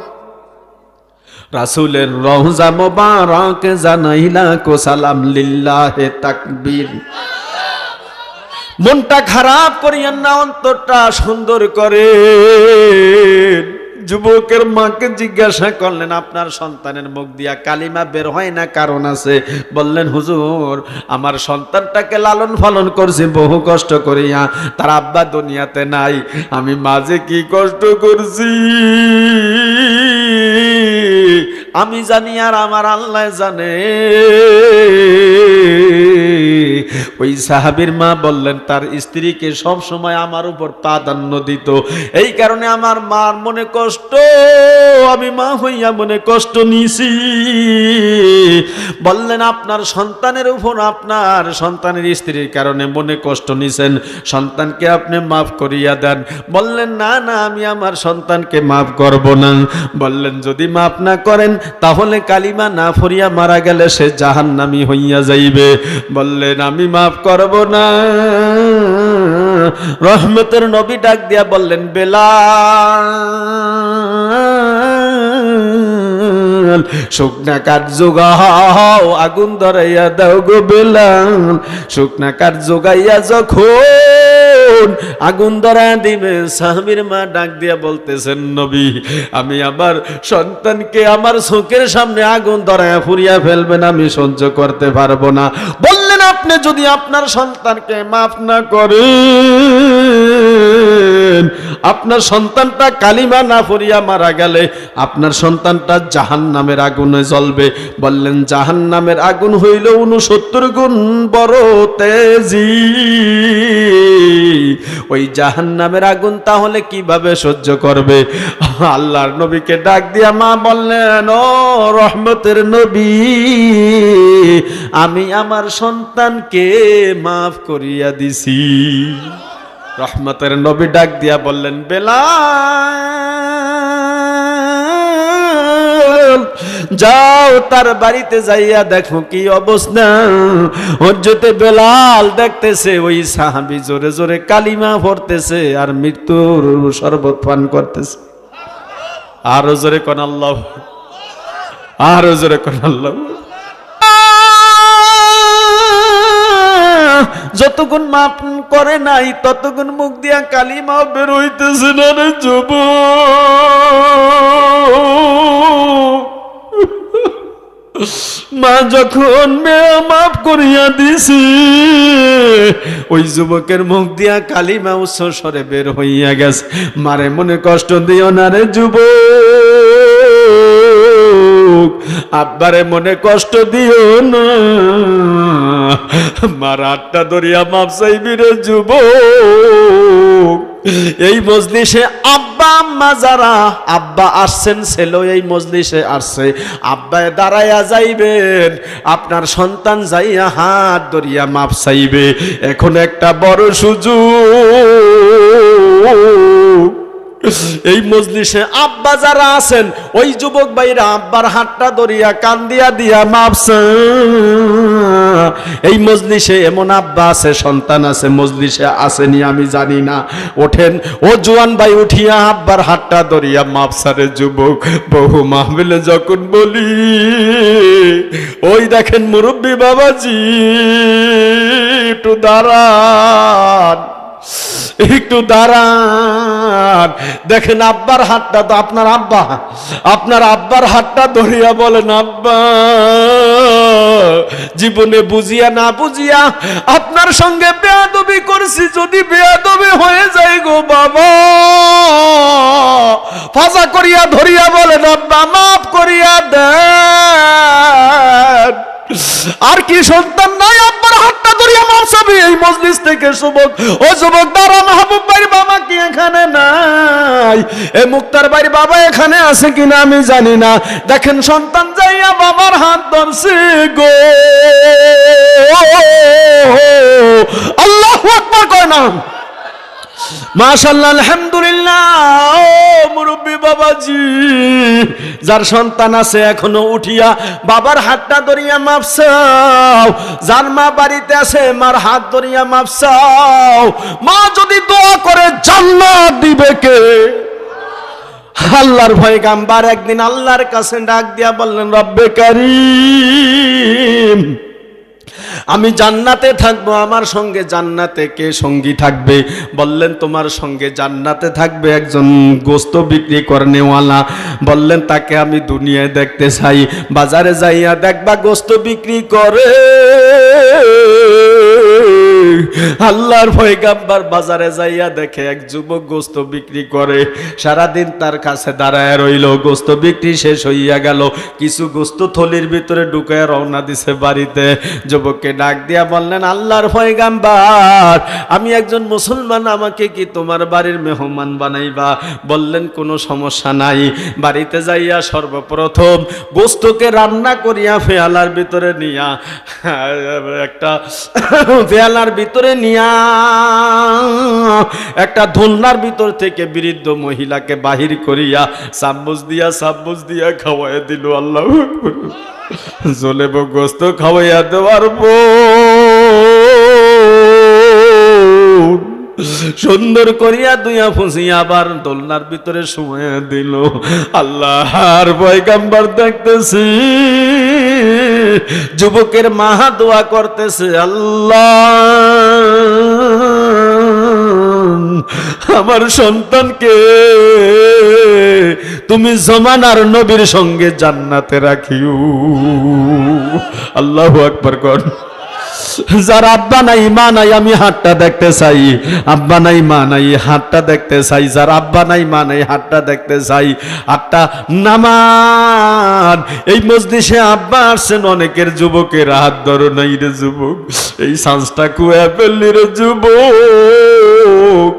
রাসূলের রওজা মোবারক জানাইলা কো সালাম। লিল্লাহে তাকবীর। মনটা খারাপ করিয়েন না, অন্তরটা সুন্দর করে। যুবকের মাকে জিজ্ঞাসা করলেন আপনার সন্তানের মুখ দিয়া কালিমা বের হয় না, কারণ আছে? বললেন হুজুর আমার সন্তানটাকে লালন পালন করছি বহু কষ্ট করিয়া, তার আব্বা দুনিয়াতে নাই, আমি মাঝে কি কষ্ট করছি আমি জানি আর আমার আল্লাহ জানে। ওই সাহাবীর মা বললেন তার স্ত্রীকে সব সময় আমার উপর প্রাধান্য দিত, এই কারণে আমার মার মনে কষ্ট, আমি মা হইয়া মনে কষ্ট নিছি। বললেন আপনার সন্তানের উপর, আপনার সন্তানের স্ত্রীর কারণে মনে কষ্ট নিছেন, সন্তানকে আপনি মাফ করিয়া দেন। বললেন না না, আমি আমার সন্তানকে মাফ করব না। বললেন যদি মাফ না করেন তাহলে কালিমা না পড়িয়া মারা গেলে সে জাহান্নামী হইয়া যাইবে। বললেন আমি মাফ করব না। রহমতের নবী ডাক দিয়া বললেন বেলাল, শুকনা কাঠ জোগাও, আগুন ধরাইয়া দাও গো বেলাল। শুকনা কাঠ জোগাইয়া যখন আগুন ধরাইয়া দিবে, সাহাবীর মা ডাক দিয়া বলতেছেন নবী আমি আমার সন্তানকে আমার চোখের সামনে আগুন ধরাইয়া পুড়িয়া ফেলবেন, আমি সহ্য করতে পারবো না। বললেন আপনি যদি আপনার সন্তানকে মাফ না করেন, আপনার সন্তানটা কালিমা না পড়িয়া মারা গেলে আপনার সন্তানটা জাহান্নামের আগুনে জ্বলবে। বললেন জাহান্নামের আগুন হইল 69 গুণ বড় তেজি, ওই জাহান্নামের আগুন তাহলে কিভাবে সহ্য করবে? আল্লাহর নবীকে ডাক দিয়া মা বললেন ও রহমতের নবী, আমি আমার সন্তানকে মাফ করিয়া দিছি। রহমতের নবী ডাক দিয়া বললেন বেলাল যাও তার বাড়িতে যাইয়া দেখো কি অবস্থা। হযরতে বেলাল দেখতেছে ওই সাহাবী জোরে জোরে কালিমা পড়তেছে আর মৃত্যুর শরবত পান করতেছে। আরো জোরে কোন আল্লাহ, আরো জোরে কোন আল্লাহ। যতক্ষণ মাপ করে নাই ততক্ষণ মুখ দিয়া কালিমাও বের হইতেছে না রে যুবক। মা যখন মেয়ে মাফ করিয়া দিছি, ওই যুবকের মুখ দিয়া কালিমা উচ্চ স্বরে বের হইয়া গেছে। মারে মনে কষ্ট দিও না রে যুবক, আব্বারে মনে কষ্ট দিও না। মার হাতটা ধরিয়া মাপ চাইবি রে যুবক। এই মজলিসে আব্বা আম্মা যারা, আব্বা আসছেন ছেলে এই মজলিসে আসছে, আব্বায় দাঁড়াইয়া যাইবেন, আপনার সন্তান যাইয়া হাত ধরিয়া মাপ চাইবে। এখন একটা বড় সুযোগ। এই মজলিসে আব্বা যারা আছেন ওই যুবক ভাইরা আব্বার হাতটা ধরিয়া কান দিয়া দিয়া মাপছে। এই মজলিসে এমন আব্বা আছে, সন্তান আছে, মজলিসে আসেনি আমি জানি না। ওঠেন ও জোয়ান ভাই, উঠিয়া আব্বার হাতটা ধরিয়া মাপসারে যুবক। বহু মাহফিলে যখন বলি ওই দেখেন মুরব্বী বাবাজি একটু দাঁড়ান, একটু দাঁড়ান, দেখেন আব্বার হাতটা তো আপনার আব্বার হাতটা ধরিয়া বলেন, আব্বা জীবনে বুঝিয়া না বুঝিয়া আপনার সঙ্গে বেয়াদবি করছি, যদি বেয়াদবি হয়ে যায় গো বাবা, ফাজা করিয়া ধরিয়া বলেন আব্বা মাফ করিয়া দেন। আর কি সন্তান নাই আব্বার হাতটা ধরিয়া মাফ চাবি? এই মজলিস থেকে যুবক, ও যুবক দাঁড়া, মাহবুব ভাইয়ের বাবা কি এখানে নাই? এই মুক্তার ভাইয়ের বাবা এখানে আছে কিনা আমি জানি না। দেখেন সন্তান যাইয়া বাবার হাত ধরছে গো, আল্লাহু আকবার কয় না? মাশাআল্লাহ, আলহামদুলিল্লাহ। ও মুরব্বী বাবাজি, যার সন্তান আছে এখনো উঠিয়া বাবার হাতটা ধরিয়া মাফ চাও। যার মা বাড়িতে আছে মার হাত ধরিয়া মাফ চাও। মা যদি দোয়া করে জান্নাত দিবে কে? আল্লাহর পয়গম্বর একদিন আল্লাহর কাছে ডাক দিয়া বললেন, রব্বে কারীম, আমি জান্নাতে থাকবো, আমার সঙ্গে জান্নাতে কে সঙ্গী থাকবে? বললেন তোমার সঙ্গে জান্নাতে থাকবে একজন গোস্ত বিক্রি করনেওয়ালা। বললেন তাকে আমি দুনিয়ায় দেখতে চাই। বাজারে যাইয়া দেখবা গোস্ত বিক্রি করে। আল্লাহর পয়গম্বর বাজারে যাইয়া দেখে এক যুবক গোস্ত বিক্রি করে। সারাদিন তার কাছে দাঁড়ায় রইল। গোস্ত বিক্রি শেষ হইয়া গেল, কিছু গোস্ত থলির ভিতরে ঢুকায় রওনা দিছে বাড়িতে। যুবককে ডাক দিয়া বললেন, আল্লাহর পয়গম্বর, আমি একজন মুসলমান, আমাকে কি তোমার বাড়ির মেহমান বানাইবা? বললেন কোনো সমস্যা নাই। বাড়িতে যাইয়া সর্বপ্রথম গোস্তকে রান্না করিয়া ফেয়ালার ভিতরে নিয়া, একটা ফেয়ালার ভিতরে নিয়া একটা ধুন্নার ভিতর থেকে বৃদ্ধ মহিলাকে বাহির করিয়া চামচ দিয়া খাওয়াই দিল। আল্লাহু আকবার। জলেব গোস্ত খাওয়াইয়া দেওয়ার সুন্দর করিয়া দুইয়া ফুসিয়া আবার দোলনার ভিতরে সময় দিল। আল্লাহর পয়গম্বর দেখতেছি যুবকের মা দোয়া করতেছে, আল্লাহ আমার সন্তানকে তুমি জমানার নবীর সঙ্গে জান্নাতে রাখিও। আল্লাহু আকবার কর। যার আব্বা নাই মা নাই আমি হাতটা দেখতে চাই। আব্বা নাই মা নাই হাতটা দেখতে চাই। যার আব্বা নাই মা নাই হাতটা দেখতে চাই। হাতটা নামান। এই মজলিসে আব্বা আসছেন অনেকের, যুবকের হাত ধরো নাই রে যুবক, এই চান্সটা কুয়া ফেললি রে যুবক।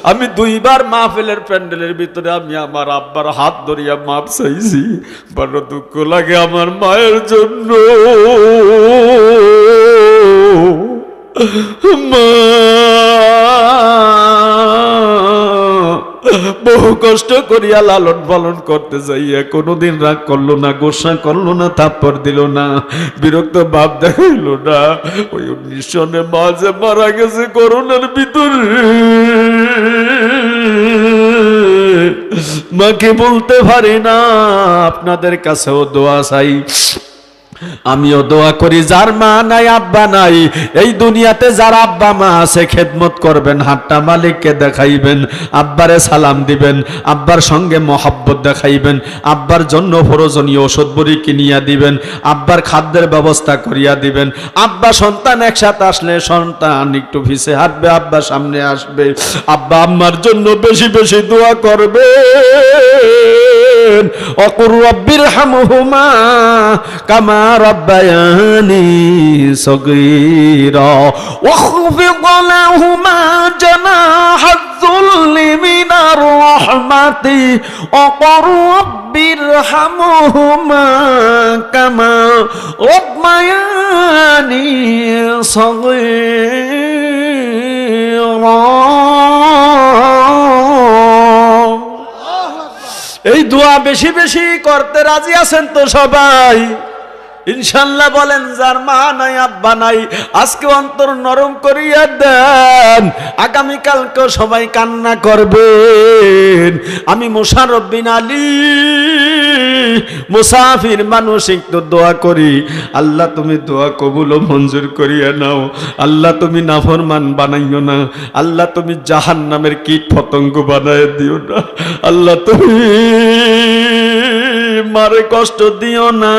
আমি দুইবার মাহফিলের প্যান্ডেলের ভিতরে আমি আমার আব্বার হাত ধরিয়া মাপ চাইছি। বড় দুঃখ লাগে আমার মায়ের জন্য। মা বহু কষ্ট করিয়া লালন পালন করতে যাইয়া কোনোদিন রাগ করলো না, গোসা করলো না, থাপ্পড় দিল না, বিরক্ত ভাব দেখাইল না। ওই 19 সনে মা যে মারা গেছে করোনার ভিতরে, মাকে বলতে পারি না। আপনাদের কাছেও দোয়া চাই, আমিও দোয়া করি যার মা নাই আব্বা নাই, এই দুনিয়াতে যার আব্বা মা আছে খেদমত করবেন, হাতটা মালিককে দেখাইবেন, আব্বারে সালাম দিবেন, আব্বার সঙ্গে মহব্বত দেখাইবেন, আব্বার জন্য প্রয়োজনীয় ওষুধ বড়ি কিনিয়া দিবেন, আব্বার খাদ্যের ব্যবস্থা করিয়া দিবেন। আব্বা সন্তান একসাথে আসলে সন্তান একটু ভিসে হাঁটবে, আব্বা সামনে আসবে। আব্বা আম্মার জন্য বেশি বেশি দোয়া করবে। অকুর রব্বির হামহুমা কামা রব্বায়ানি সগীরা ওয়াখফিদ লাহুমা জানাহায যুল্লি মিনার রাহমাতি ওয়াকুর রব্বির হামহুমা কামা রব্বায়ানি সগীরা। এই দোয়া বেশি বেশি করতে রাজি আছেন তো সবাই? ইনশাল্লাহ বলেন। যার মা নাই আব্বা নাই আজকে অন্তর নরম করিয়া দেন, আগামীকালকে সবাই কান্না করবেন। আমি মোশাররফ বিন আলী মুসাফির মানুষ একটু দোয়া করি, আল্লাহ তুমি দোয়া কবুল ও মঞ্জুর করিয়া নাও। আল্লাহ তুমি নাফরমান বানাইও না, আল্লাহ তুমি জাহান্নামের কীট পতঙ্গ বানায় দিও না, আল্লাহ তুমি মারে কষ্ট দিও না।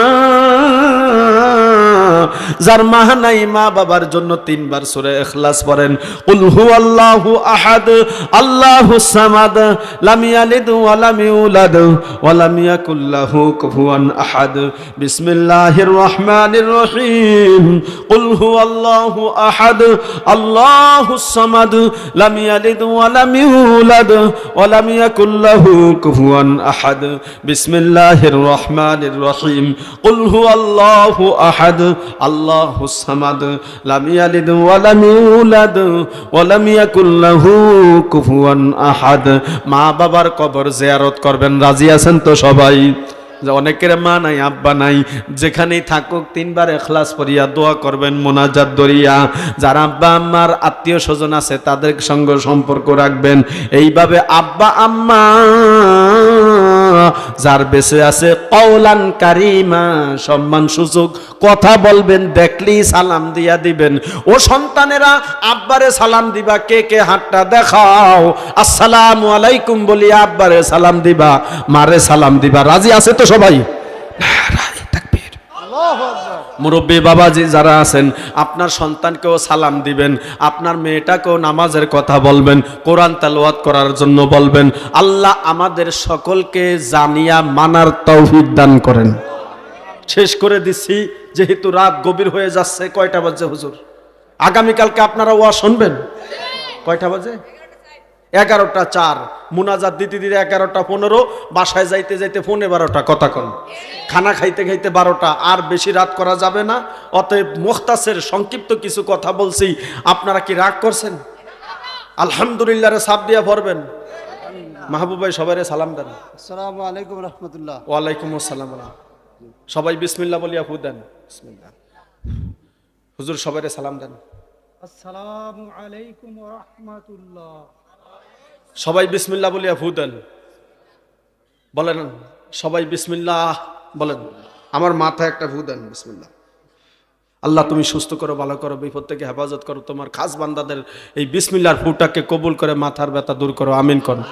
যার মা নাই, মা বাবার জন্য 3 বার সূরা ইখলাস পড়েন। কুল হুয়াল্লাহু আহাদ আল্লাহুস সামাদ লাম ইয়ালিদ ওয়া লাম ইউলাদ ওয়া লাম ইয়াকুল লাহু কুফুয়ান আহাদ। বিসমিল্লাহির রহমানির রহিম। কুল হুয়াল্লাহু আহাদ আল্লাহুস সামাদ লাম ইয়ালিদ ওয়া লাম ইউলাদ ওয়া লাম ইয়াকুল লাহু কুফুয়ান আহাদ। বিসমিল্লাহির রহমানির রহিম। কুল হুয়াল্লাহু আহাদ আল্লাহুস সামাদ লাম ইয়ালিদ ওয়া লাম ইউলাদ ওয়া লাম ইয়াকুল লাহু কুফুয়ান আহাদ। মা বাবার কবর জিয়ারত করবেন, রাজি আছেন তো সবাই? অনেকের মা নাই, আব্বা নাই, যেখানেই থাকুক 3 বার ইখলাস পড়িয়া দোয়া করবেন, মোনাজাত দরিয়া। যারা আব্বা আম্মার আত্মীয় স্বজন আছে তাদের সঙ্গে সম্পর্ক রাখবেন। এইভাবে আব্বা আম্মা যার বেঁচে আছে কওলান কারিমা, সম্মান সূচক কথা বলবেন, দেখলেই সালাম দিয়া দিবেন। ও সন্তানেরা, আব্বারে সালাম দিবা, কে কে হাতটা দেখাও। আসসালামু আলাইকুম বলিয়া আব্বারে সালাম দিবা, মারে সালাম দিবা। রাজি আছে তো সবাই? নারায়ে তাকবীর। আল্লাহু আকবার। মুরব্বী বাবাজি যারা আছেন, আপনার সন্তানকেও সালাম দিবেন, আপনার মেয়েটাকেও নামাজের কথা বলবেন, কোরআন তেলাওয়াত করার জন্য বলবেন। আল্লাহ আমাদের সকলকে জানিয়া মানার তৌফিক দান করেন। শেষ করে দিচ্ছি, যেহেতু রাত গভীর হয়ে যাচ্ছে। কয়টা বাজে হুজুর? আগামীকালকে আপনারা ওয়াজ শুনবেন? কয়টা বাজে? 11টা 4। মুনাজাত দিতে দিতে 11টা 15, বাসায় যাইতে যাইতে 12:15 কথা কন, খানা খাইতে খাইতে 12টা। আর বেশি রাত করা যাবে না। অতএব মুখতাসের সংক্ষিপ্ত কিছু কথা বলছি। আপনারা কি রাগ করছেন? আলহামদুলিল্লাহ রে সাপ দিয়া ভরবেন। মাহবুব ভাই সবাইরে সালাম দেন। আসসালামু আলাইকুম রাহমাতুল্লাহ। ওয়ালাইকুম আসসালাম। সবাই বিসমিল্লাহ বলিয়া ফু দেন। বিসমিল্লাহ। হুজুর সবাইরে সালাম দেন। আসসালামু আলাইকুম ওয়া রাহমাতুল্লাহ। সবাই বিসমিল্লাহ বলিয়া ফু দেন। বলেন সবাই বিসমিল্লাহ বলেন। আমার মাথায় একটা ফু দেন। বিসমিল্লাহ। আল্লাহ তুমি সুস্থ করো, ভালো করো, বিপদ থেকে হেফাজত করো। তোমার খাস বান্দাদের এই বিসমিল্লাহর ফুটাকে কবুল করে মাথার ব্যথা দূর করো। আমিন করো।